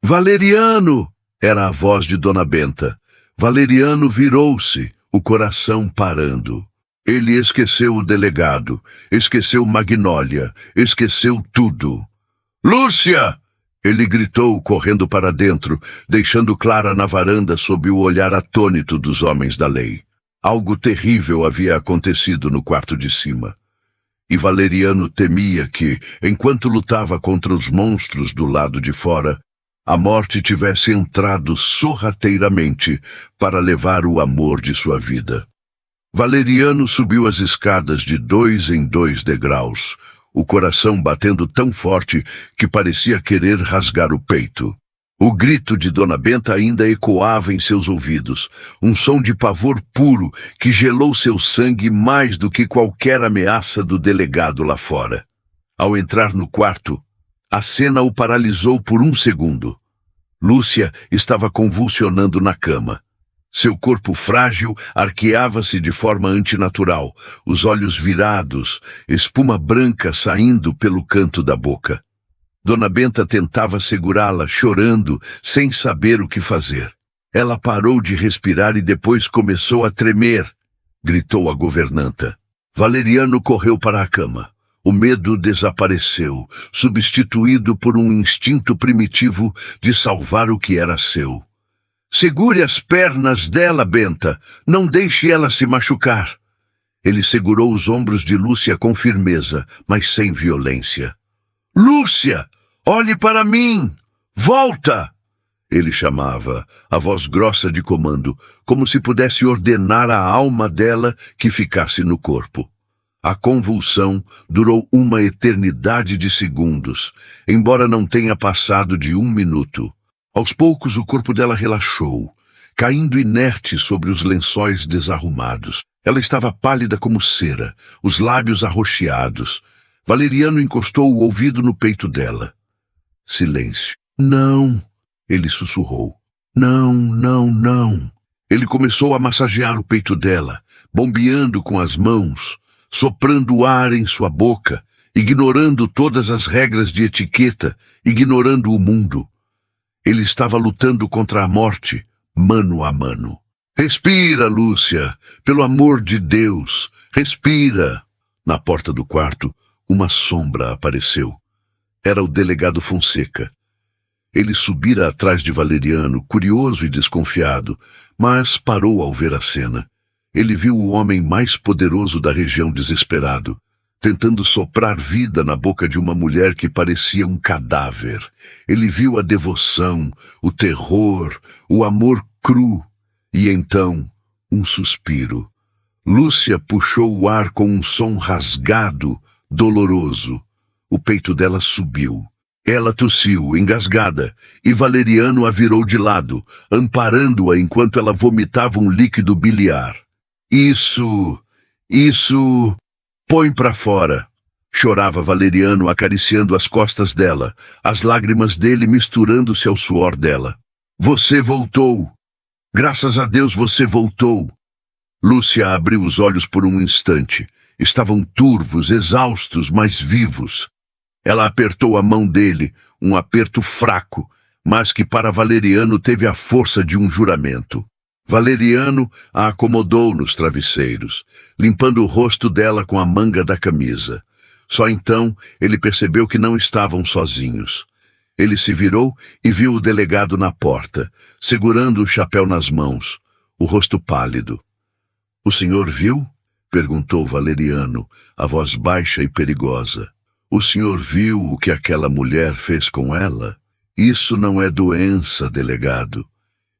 Valeriano! Era a voz de Dona Benta. Valeriano virou-se, o coração parando. Ele esqueceu o delegado, esqueceu Magnólia, esqueceu tudo. Lúcia! Ele gritou, correndo para dentro, deixando Clara na varanda sob o olhar atônito dos homens da lei. Algo terrível havia acontecido no quarto de cima. E Valeriano temia que, enquanto lutava contra os monstros do lado de fora, a morte tivesse entrado sorrateiramente para levar o amor de sua vida. Valeriano subiu as escadas de 2 em 2 degraus, o coração batendo tão forte que parecia querer rasgar o peito. O grito de Dona Benta ainda ecoava em seus ouvidos, um som de pavor puro que gelou seu sangue mais do que qualquer ameaça do delegado lá fora. Ao entrar no quarto, a cena o paralisou por um segundo. Lúcia estava convulsionando na cama. Seu corpo frágil arqueava-se de forma antinatural, os olhos virados, espuma branca saindo pelo canto da boca. Dona Benta tentava segurá-la, chorando, sem saber o que fazer. Ela parou de respirar e depois começou a tremer, gritou a governanta. Valeriano correu para a cama. O medo desapareceu, substituído por um instinto primitivo de salvar o que era seu. Segure as pernas dela, Benta. Não deixe ela se machucar. Ele segurou os ombros de Lúcia com firmeza, mas sem violência. Lúcia! Olhe para mim! Volta! Ele chamava, a voz grossa de comando, como se pudesse ordenar à alma dela que ficasse no corpo. A convulsão durou uma eternidade de segundos, embora não tenha passado de 1 minuto. Aos poucos o corpo dela relaxou, caindo inerte sobre os lençóis desarrumados. Ela estava pálida como cera, os lábios arroxeados. Valeriano encostou o ouvido no peito dela. Silêncio. Não, ele sussurrou. Não, não, não. Ele começou a massagear o peito dela, bombeando com as mãos, soprando ar em sua boca, ignorando todas as regras de etiqueta, ignorando o mundo. Ele estava lutando contra a morte, mano a mano. Respira, Lúcia, pelo amor de Deus, respira. Na porta do quarto, uma sombra apareceu. Era o delegado Fonseca. Ele subira atrás de Valeriano, curioso e desconfiado, mas parou ao ver a cena. Ele viu o homem mais poderoso da região desesperado, tentando soprar vida na boca de uma mulher que parecia um cadáver. Ele viu a devoção, o terror, o amor cru, e então um suspiro. Lúcia puxou o ar com um som rasgado, doloroso. O peito dela subiu. Ela tossiu, engasgada, e Valeriano a virou de lado, amparando-a enquanto ela vomitava um líquido biliar. Isso... Põe pra fora. Chorava Valeriano acariciando as costas dela, as lágrimas dele misturando-se ao suor dela. Você voltou. Graças a Deus você voltou. Lúcia abriu os olhos por um instante. Estavam turvos, exaustos, mas vivos. Ela apertou a mão dele, um aperto fraco, mas que para Valeriano teve a força de um juramento. Valeriano a acomodou nos travesseiros, limpando o rosto dela com a manga da camisa. Só então ele percebeu que não estavam sozinhos. Ele se virou e viu o delegado na porta, segurando o chapéu nas mãos, o rosto pálido. — O senhor viu? — perguntou Valeriano, a voz baixa e perigosa. — O senhor viu o que aquela mulher fez com ela? Isso não é doença, delegado.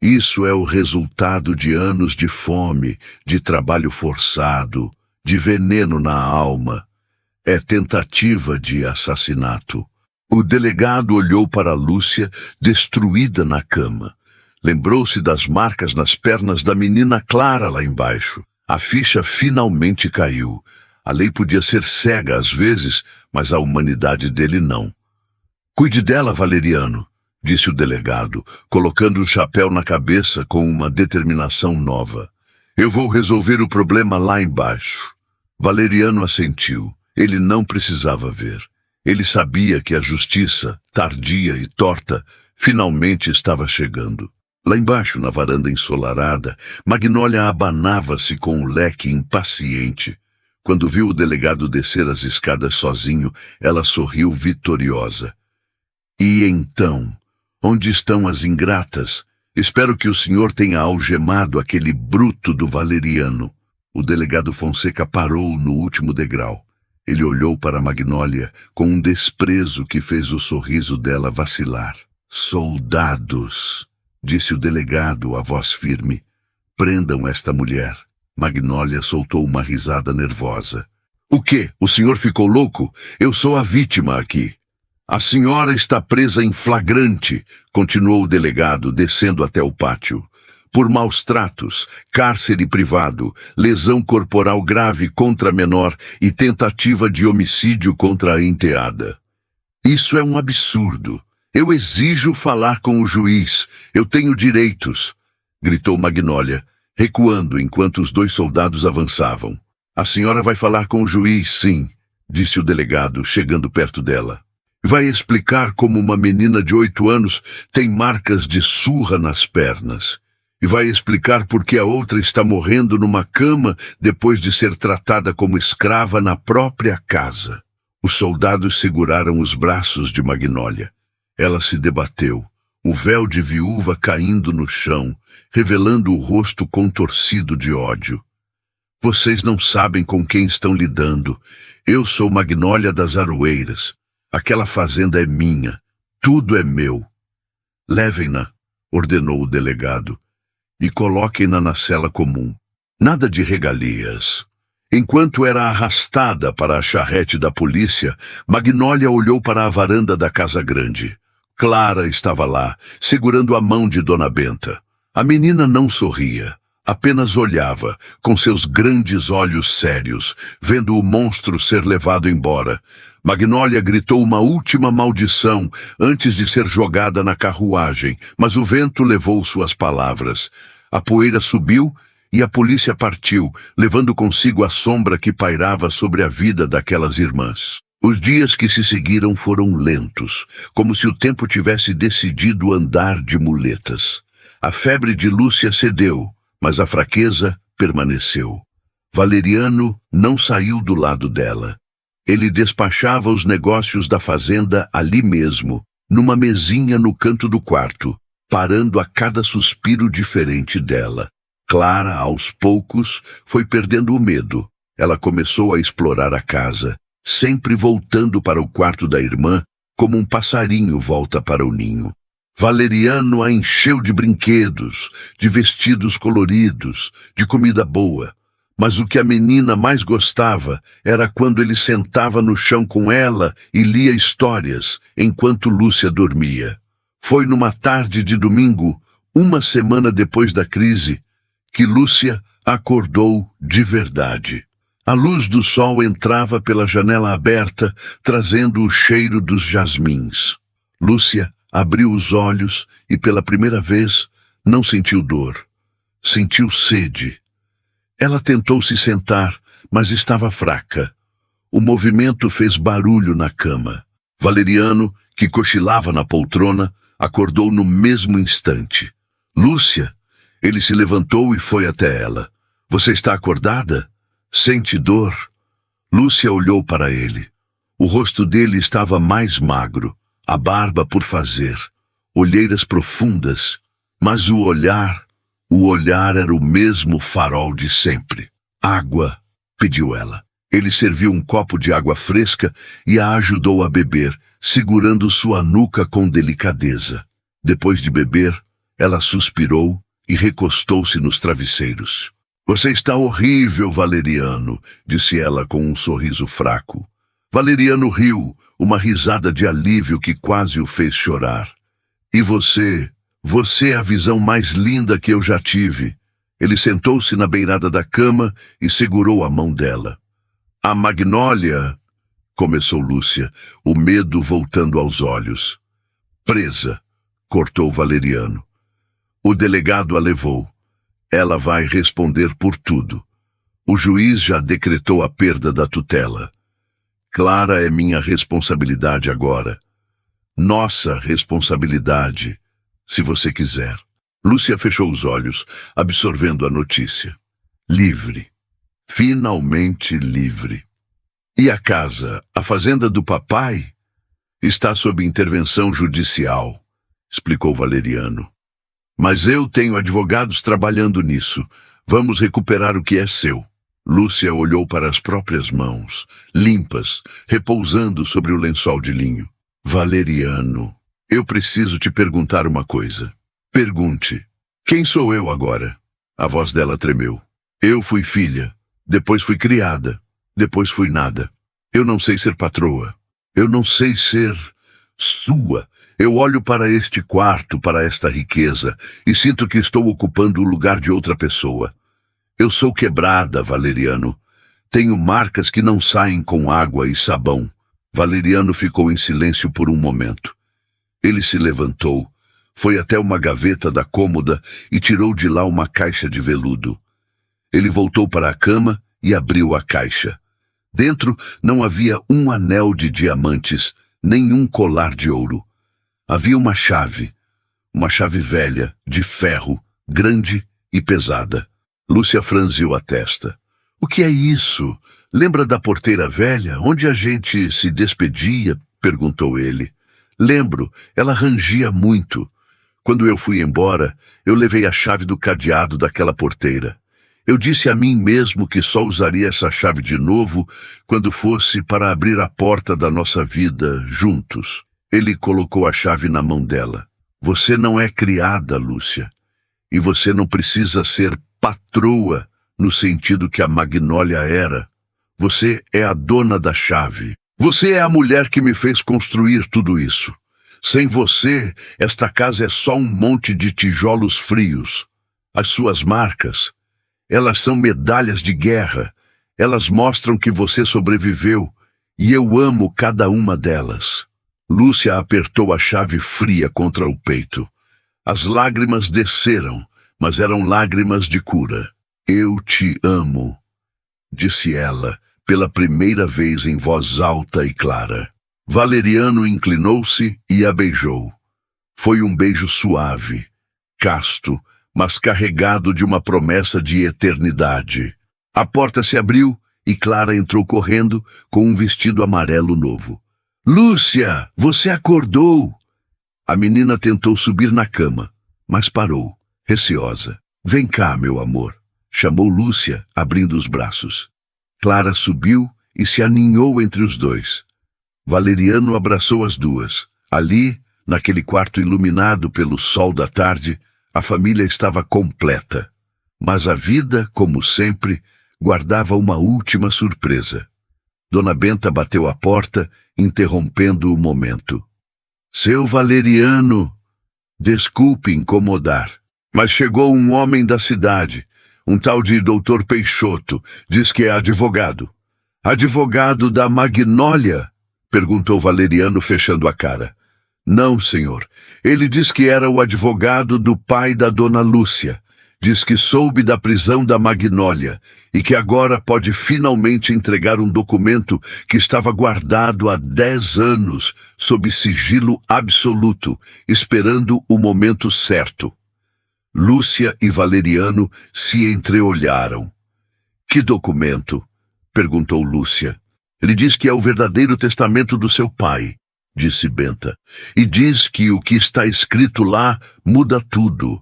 Isso é o resultado de anos de fome, de trabalho forçado, de veneno na alma. É tentativa de assassinato. O delegado olhou para Lúcia, destruída na cama. Lembrou-se das marcas nas pernas da menina Clara lá embaixo. A ficha finalmente caiu. A lei podia ser cega às vezes, mas a humanidade dele não. Cuide dela, Valeriano, disse o delegado, colocando o chapéu na cabeça com uma determinação nova. Eu vou resolver o problema lá embaixo. Valeriano assentiu. Ele não precisava ver. Ele sabia que a justiça, tardia e torta, finalmente estava chegando. Lá embaixo, na varanda ensolarada, Magnólia abanava-se com o leque impaciente. Quando viu o delegado descer as escadas sozinho, ela sorriu vitoriosa. E então, onde estão as ingratas? Espero que o senhor tenha algemado aquele bruto do Valeriano. O delegado Fonseca parou no último degrau. Ele olhou para Magnólia com um desprezo que fez o sorriso dela vacilar. Soldados, disse o delegado, a voz firme. Prendam esta mulher. Magnólia soltou uma risada nervosa. O quê? O senhor ficou louco? Eu sou a vítima aqui. A senhora está presa em flagrante, continuou o delegado, descendo até o pátio. Por maus tratos, cárcere privado, lesão corporal grave contra a menor e tentativa de homicídio contra a enteada. Isso é um absurdo. Eu exijo falar com o juiz. Eu tenho direitos, gritou Magnólia, recuando enquanto os dois soldados avançavam. A senhora vai falar com o juiz, sim, disse o delegado, chegando perto dela. Vai explicar como uma menina de 8 anos tem marcas de surra nas pernas. E vai explicar por que a outra está morrendo numa cama depois de ser tratada como escrava na própria casa. Os soldados seguraram os braços de Magnólia. Ela se debateu, o véu de viúva caindo no chão, revelando o rosto contorcido de ódio. Vocês não sabem com quem estão lidando. Eu sou Magnólia das Aroeiras. Aquela fazenda é minha. Tudo é meu. Levem-na, ordenou o delegado, e coloquem-na na cela comum. Nada de regalias. Enquanto era arrastada para a charrete da polícia, Magnólia olhou para a varanda da casa grande. Clara estava lá, segurando a mão de Dona Benta. A menina não sorria, apenas olhava, com seus grandes olhos sérios, vendo o monstro ser levado embora. Magnólia gritou uma última maldição antes de ser jogada na carruagem, mas o vento levou suas palavras. A poeira subiu e a polícia partiu, levando consigo a sombra que pairava sobre a vida daquelas irmãs. Os dias que se seguiram foram lentos, como se o tempo tivesse decidido andar de muletas. A febre de Lúcia cedeu, mas a fraqueza permaneceu. Valeriano não saiu do lado dela. Ele despachava os negócios da fazenda ali mesmo, numa mesinha no canto do quarto, parando a cada suspiro diferente dela. Clara, aos poucos, foi perdendo o medo. Ela começou a explorar a casa, sempre voltando para o quarto da irmã, como um passarinho volta para o ninho. Valeriano a encheu de brinquedos, de vestidos coloridos, de comida boa. Mas o que a menina mais gostava era quando ele sentava no chão com ela e lia histórias, enquanto Lúcia dormia. Foi numa tarde de domingo, uma semana depois da crise, que Lúcia acordou de verdade. A luz do sol entrava pela janela aberta, trazendo o cheiro dos jasmins. Lúcia abriu os olhos e, pela primeira vez, não sentiu dor. Sentiu sede. Ela tentou se sentar, mas estava fraca. O movimento fez barulho na cama. Valeriano, que cochilava na poltrona, acordou no mesmo instante. Lúcia! Ele se levantou e foi até ela. Você está acordada? Sente dor? Lúcia olhou para ele. O rosto dele estava mais magro, a barba por fazer, olheiras profundas, mas o olhar era o mesmo farol de sempre. Água, pediu ela. Ele serviu um copo de água fresca e a ajudou a beber, segurando sua nuca com delicadeza. Depois de beber, ela suspirou e recostou-se nos travesseiros. Você está horrível, Valeriano, disse ela com um sorriso fraco. Valeriano riu, uma risada de alívio que quase o fez chorar. E você é a visão mais linda que eu já tive. Ele sentou-se na beirada da cama e segurou a mão dela. A Magnólia, começou Lúcia, o medo voltando aos olhos. Presa, cortou Valeriano. O delegado a levou. Ela vai responder por tudo. O juiz já decretou a perda da tutela. Clara é minha responsabilidade agora. Nossa responsabilidade, se você quiser. Lúcia fechou os olhos, absorvendo a notícia. Livre. Finalmente livre. E a casa, a fazenda do papai, está sob intervenção judicial, explicou Valeriano. Mas eu tenho advogados trabalhando nisso. Vamos recuperar o que é seu. Lúcia olhou para as próprias mãos, limpas, repousando sobre o lençol de linho. Valeriano, eu preciso te perguntar uma coisa. Pergunte. Quem sou eu agora? A voz dela tremeu. Eu fui filha, depois fui criada, depois fui nada. Eu não sei ser patroa. Eu não sei ser sua. Eu olho para este quarto, para esta riqueza, e sinto que estou ocupando o lugar de outra pessoa. Eu sou quebrada, Valeriano. Tenho marcas que não saem com água e sabão. Valeriano ficou em silêncio por um momento. Ele se levantou, foi até uma gaveta da cômoda e tirou de lá uma caixa de veludo. Ele voltou para a cama e abriu a caixa. Dentro não havia um anel de diamantes, nem um colar de ouro. Havia uma chave velha, de ferro, grande e pesada. Lúcia franziu a testa. O que é isso? Lembra da porteira velha, onde a gente se despedia? Perguntou ele. Lembro, ela rangia muito. Quando eu fui embora, eu levei a chave do cadeado daquela porteira. Eu disse a mim mesmo que só usaria essa chave de novo quando fosse para abrir a porta da nossa vida juntos. Ele colocou a chave na mão dela. Você não é criada, Lúcia. E você não precisa ser patroa no sentido que a Magnólia era. Você é a dona da chave. Você é a mulher que me fez construir tudo isso. Sem você, esta casa é só um monte de tijolos frios. As suas marcas, elas são medalhas de guerra. Elas mostram que você sobreviveu, e eu amo cada uma delas. Lúcia apertou a chave fria contra o peito. As lágrimas desceram, mas eram lágrimas de cura. Eu te amo, disse ela, pela primeira vez em voz alta e clara. Valeriano inclinou-se e a beijou. Foi um beijo suave, casto, mas carregado de uma promessa de eternidade. A porta se abriu e Clara entrou correndo com um vestido amarelo novo. Lúcia, você acordou! A menina tentou subir na cama, mas parou, receosa. Vem cá, meu amor, chamou Lúcia, abrindo os braços. Clara subiu e se aninhou entre os dois. Valeriano abraçou as duas. Ali, naquele quarto iluminado pelo sol da tarde, a família estava completa. Mas a vida, como sempre, guardava uma última surpresa. Dona Benta bateu à porta, interrompendo o momento. Seu Valeriano, desculpe incomodar, mas chegou um homem da cidade, um tal de Dr. Peixoto, diz que é advogado. Advogado da Magnólia? Perguntou Valeriano, fechando a cara. Não, senhor. Ele diz que era o advogado do pai da dona Lúcia. Diz que soube da prisão da Magnólia e que agora pode finalmente entregar um documento que estava guardado há 10 anos, sob sigilo absoluto, esperando o momento certo. Lúcia e Valeriano se entreolharam. Que documento? Perguntou Lúcia. Ele diz que é o verdadeiro testamento do seu pai, disse Benta, e diz que o que está escrito lá muda tudo.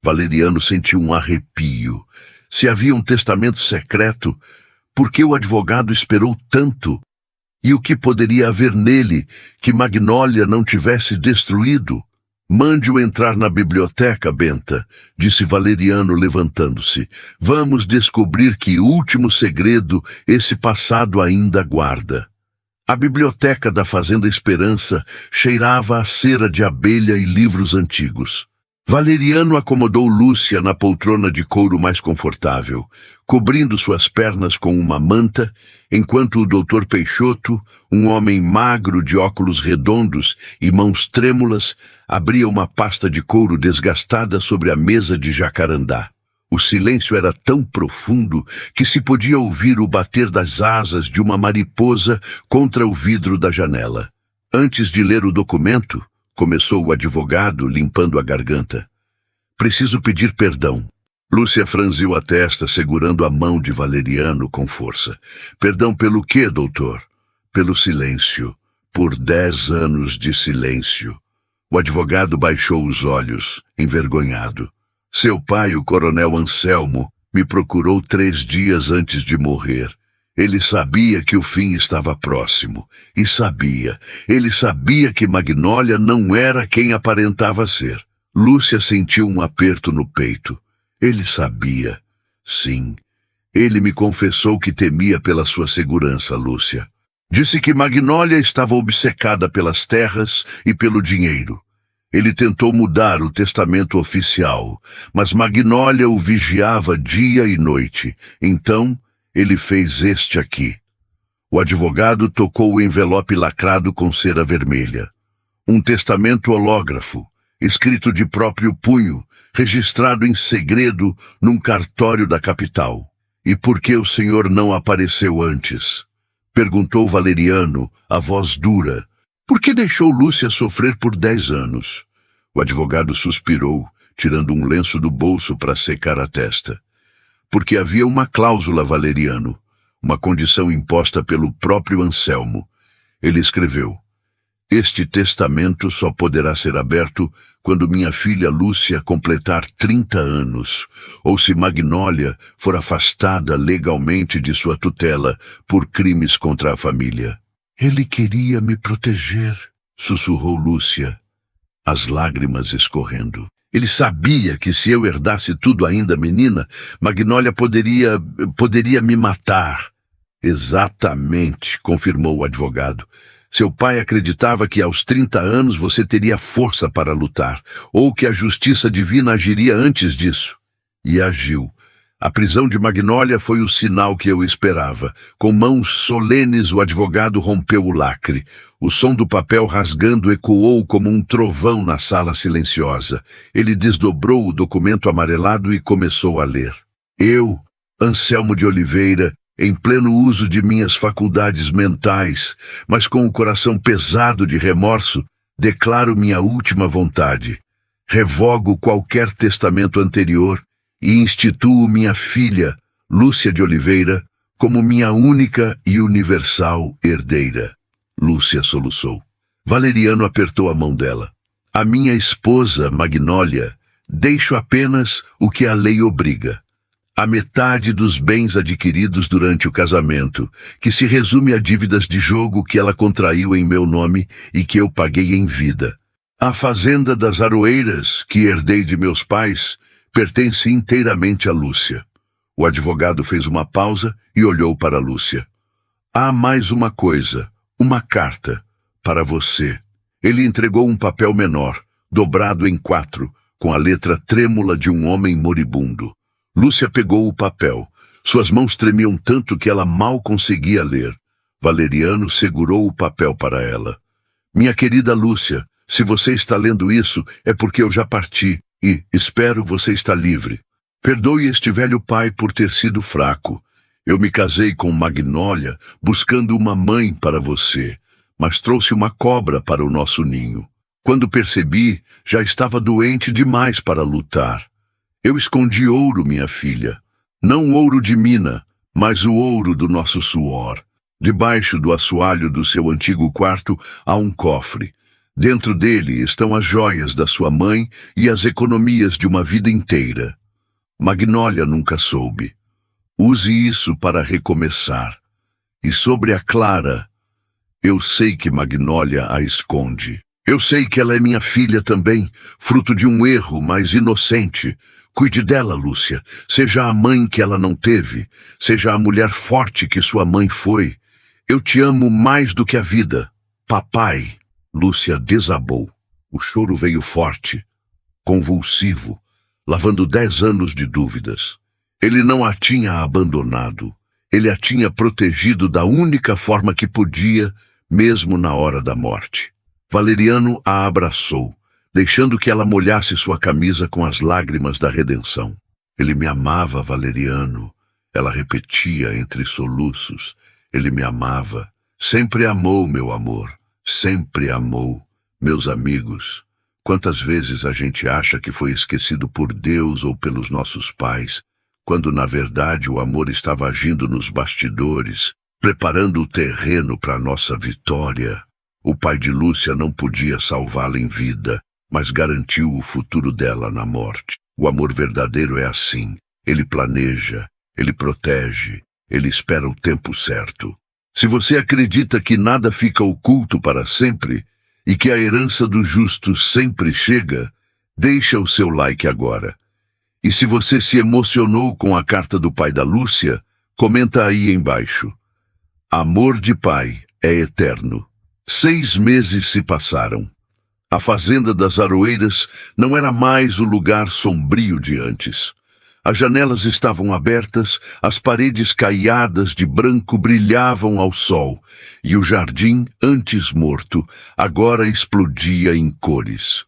Valeriano sentiu um arrepio. Se havia um testamento secreto, por que o advogado esperou tanto? E o que poderia haver nele que Magnólia não tivesse destruído? Mande-o entrar na biblioteca, Benta, disse Valeriano, levantando-se. Vamos descobrir que último segredo esse passado ainda guarda. A biblioteca da Fazenda Esperança cheirava a cera de abelha e livros antigos. Valeriano acomodou Lúcia na poltrona de couro mais confortável, cobrindo suas pernas com uma manta, enquanto o Dr. Peixoto, um homem magro de óculos redondos e mãos trêmulas, abria uma pasta de couro desgastada sobre a mesa de jacarandá. O silêncio era tão profundo que se podia ouvir o bater das asas de uma mariposa contra o vidro da janela. Antes de ler o documento, começou o advogado, limpando a garganta. Preciso pedir perdão. Lúcia franziu a testa, segurando a mão de Valeriano com força. Perdão pelo quê, doutor? Pelo silêncio. Por 10 anos de silêncio. O advogado baixou os olhos, envergonhado. Seu pai, o coronel Anselmo, me procurou 3 dias antes de morrer. Ele sabia que o fim estava próximo. E ele sabia que Magnólia não era quem aparentava ser. Lúcia sentiu um aperto no peito. Ele sabia. Sim. Ele me confessou que temia pela sua segurança, Lúcia. Disse que Magnólia estava obcecada pelas terras e pelo dinheiro. Ele tentou mudar o testamento oficial, mas Magnólia o vigiava dia e noite. Então, ele fez este aqui. O advogado tocou o envelope lacrado com cera vermelha. Um testamento hológrafo, escrito de próprio punho, registrado em segredo num cartório da capital. E por que o senhor não apareceu antes? Perguntou Valeriano, a voz dura. Por que deixou Lúcia sofrer por 10 anos? O advogado suspirou, tirando um lenço do bolso para secar a testa. Porque havia uma cláusula, Valeriano, uma condição imposta pelo próprio Anselmo. Ele escreveu: este testamento só poderá ser aberto quando minha filha Lúcia completar 30 anos, ou se Magnólia for afastada legalmente de sua tutela por crimes contra a família. Ele queria me proteger, sussurrou Lúcia, as lágrimas escorrendo. Ele sabia que se eu herdasse tudo ainda menina, Magnólia poderia me matar. Exatamente, confirmou o advogado. Seu pai acreditava que aos 30 anos você teria força para lutar, ou que a justiça divina agiria antes disso. E agiu. A prisão de Magnólia foi o sinal que eu esperava. Com mãos solenes, o advogado rompeu o lacre. O som do papel rasgando ecoou como um trovão na sala silenciosa. Ele desdobrou o documento amarelado e começou a ler. Eu, Anselmo de Oliveira, em pleno uso de minhas faculdades mentais, mas com o coração pesado de remorso, declaro minha última vontade. Revogo qualquer testamento anterior e instituo minha filha, Lúcia de Oliveira, como minha única e universal herdeira. Lúcia soluçou. Valeriano apertou a mão dela. A minha esposa, Magnólia, deixo apenas o que a lei obriga. A metade dos bens adquiridos durante o casamento, que se resume a dívidas de jogo que ela contraiu em meu nome e que eu paguei em vida. A fazenda das Aroeiras, que herdei de meus pais, pertence inteiramente a Lúcia. O advogado fez uma pausa e olhou para Lúcia. Há mais uma coisa, uma carta, para você. Ele entregou um papel menor, dobrado em 4, com a letra trêmula de um homem moribundo. Lúcia pegou o papel. Suas mãos tremiam tanto que ela mal conseguia ler. Valeriano segurou o papel para ela. Minha querida Lúcia, se você está lendo isso, é porque eu já parti e, espero, você está livre. Perdoe este velho pai por ter sido fraco. Eu me casei com Magnólia buscando uma mãe para você, mas trouxe uma cobra para o nosso ninho. Quando percebi, já estava doente demais para lutar. Eu escondi ouro, minha filha. Não o ouro de mina, mas o ouro do nosso suor. Debaixo do assoalho do seu antigo quarto há um cofre. Dentro dele estão as joias da sua mãe e as economias de uma vida inteira. Magnólia nunca soube. Use isso para recomeçar. E sobre a Clara, eu sei que Magnólia a esconde. Eu sei que ela é minha filha também, fruto de um erro, mas inocente. Cuide dela, Lúcia. Seja a mãe que ela não teve. Seja a mulher forte que sua mãe foi. Eu te amo mais do que a vida, papai. Lúcia desabou. O choro veio forte, convulsivo, lavando 10 anos de dúvidas. Ele não a tinha abandonado. Ele a tinha protegido da única forma que podia, mesmo na hora da morte. Valeriano a abraçou, deixando que ela molhasse sua camisa com as lágrimas da redenção. Ele me amava, Valeriano. Ela repetia entre soluços. Ele me amava. Sempre amou, meu amor. Sempre amou. Meus amigos, quantas vezes a gente acha que foi esquecido por Deus ou pelos nossos pais, quando na verdade o amor estava agindo nos bastidores, preparando o terreno para nossa vitória. O pai de Lúcia não podia salvá-la em vida, mas garantiu o futuro dela na morte. O amor verdadeiro é assim. Ele planeja, ele protege, ele espera o tempo certo. Se você acredita que nada fica oculto para sempre e que a herança do justo sempre chega, deixa o seu like agora. E se você se emocionou com a carta do pai da Lúcia, comenta aí embaixo. Amor de pai é eterno. 6 meses se passaram. A fazenda das Aroeiras não era mais o lugar sombrio de antes. As janelas estavam abertas, as paredes caiadas de branco brilhavam ao sol, e o jardim, antes morto, agora explodia em cores.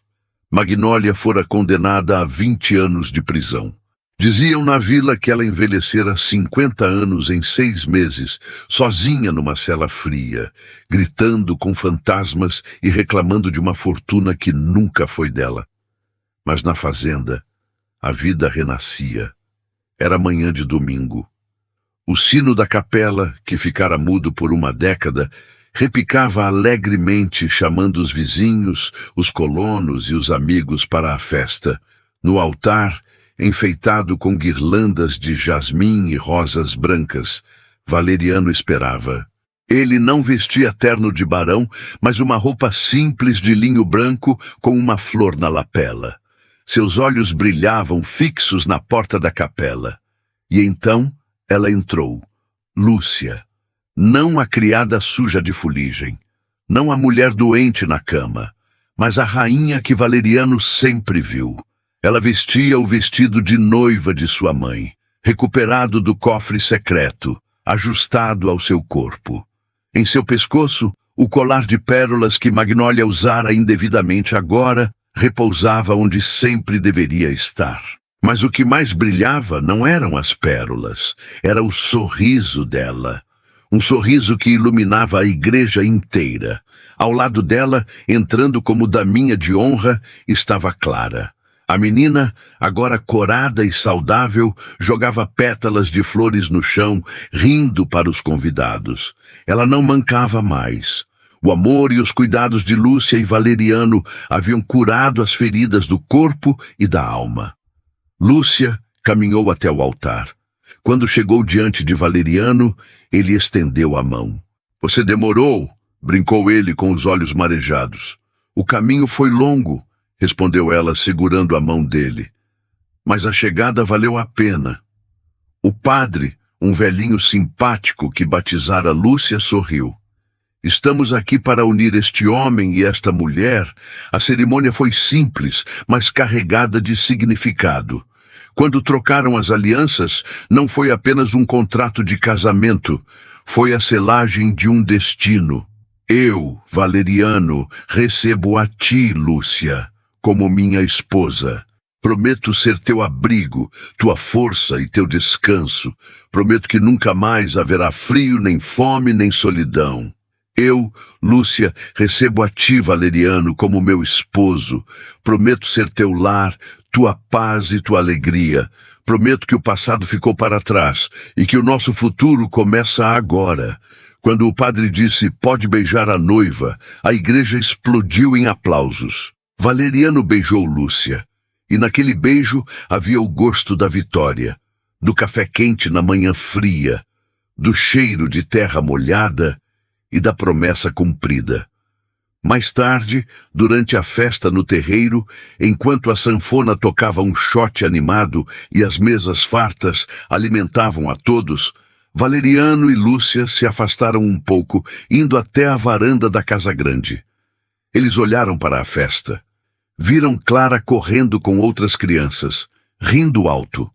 Magnólia fora condenada a 20 anos de prisão. Diziam na vila que ela envelhecera 50 anos em 6 meses, sozinha numa cela fria, gritando com fantasmas e reclamando de uma fortuna que nunca foi dela. Mas na fazenda, a vida renascia. Era manhã de domingo. O sino da capela, que ficara mudo por uma década, repicava alegremente, chamando os vizinhos, os colonos e os amigos para a festa. No altar, enfeitado com guirlandas de jasmim e rosas brancas, Valeriano esperava. Ele não vestia terno de barão, mas uma roupa simples de linho branco com uma flor na lapela. Seus olhos brilhavam fixos na porta da capela. E então ela entrou. Lúcia. Não a criada suja de fuligem. Não a mulher doente na cama. Mas a rainha que Valeriano sempre viu. Ela vestia o vestido de noiva de sua mãe, recuperado do cofre secreto, ajustado ao seu corpo. Em seu pescoço, o colar de pérolas que Magnólia usara indevidamente agora repousava onde sempre deveria estar. Mas o que mais brilhava não eram as pérolas, era o sorriso dela. Um sorriso que iluminava a igreja inteira. Ao lado dela, entrando como daminha de honra, estava Clara. A menina, agora corada e saudável, jogava pétalas de flores no chão, rindo para os convidados. Ela não mancava mais. O amor e os cuidados de Lúcia e Valeriano haviam curado as feridas do corpo e da alma. Lúcia caminhou até o altar. Quando chegou diante de Valeriano, ele estendeu a mão. "Você demorou", brincou ele com os olhos marejados. "O caminho foi longo", respondeu ela segurando a mão dele. "Mas a chegada valeu a pena." O padre, um velhinho simpático que batizara Lúcia, sorriu. "Estamos aqui para unir este homem e esta mulher." A cerimônia foi simples, mas carregada de significado. Quando trocaram as alianças, não foi apenas um contrato de casamento, foi a selagem de um destino. "Eu, Valeriano, recebo a ti, Lúcia, como minha esposa. Prometo ser teu abrigo, tua força e teu descanso. Prometo que nunca mais haverá frio, nem fome, nem solidão. Eu, Lúcia, recebo a ti, Valeriano, como meu esposo. Prometo ser teu lar, tua paz e tua alegria. Prometo que o passado ficou para trás e que o nosso futuro começa agora." Quando o padre disse, "Pode beijar a noiva", a igreja explodiu em aplausos. Valeriano beijou Lúcia, e naquele beijo havia o gosto da vitória, do café quente na manhã fria, do cheiro de terra molhada e da promessa cumprida. Mais tarde, durante a festa no terreiro, enquanto a sanfona tocava um xote animado e as mesas fartas alimentavam a todos, Valeriano e Lúcia se afastaram um pouco, indo até a varanda da casa grande. Eles olharam para a festa. Viram Clara correndo com outras crianças, rindo alto.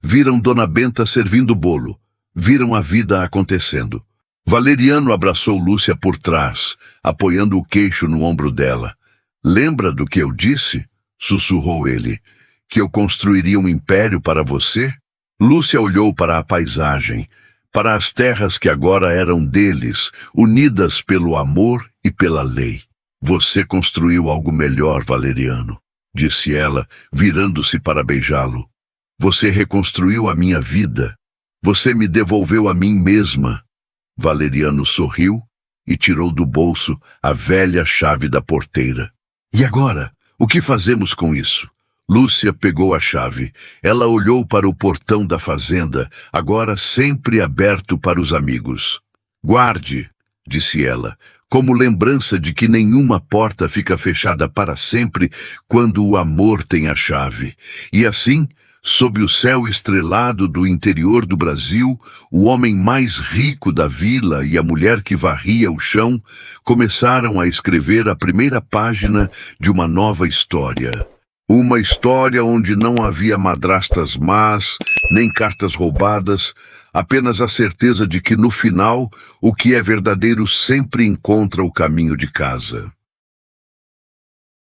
Viram Dona Benta servindo bolo. Viram a vida acontecendo. Valeriano abraçou Lúcia por trás, apoiando o queixo no ombro dela. "Lembra do que eu disse?" sussurrou ele. "Que eu construiria um império para você?" Lúcia olhou para a paisagem, para as terras que agora eram deles, unidas pelo amor e pela lei. "Você construiu algo melhor, Valeriano", disse ela, virando-se para beijá-lo. "Você reconstruiu a minha vida. Você me devolveu a mim mesma." Valeriano sorriu e tirou do bolso a velha chave da porteira. "E agora, o que fazemos com isso?" Lúcia pegou a chave. Ela olhou para o portão da fazenda, agora sempre aberto para os amigos. "Guarde", disse ela, "como lembrança de que nenhuma porta fica fechada para sempre quando o amor tem a chave." E assim, sob o céu estrelado do interior do Brasil, o homem mais rico da vila e a mulher que varria o chão começaram a escrever a primeira página de uma nova história. Uma história onde não havia madrastas más, nem cartas roubadas, apenas a certeza de que no final, o que é verdadeiro sempre encontra o caminho de casa.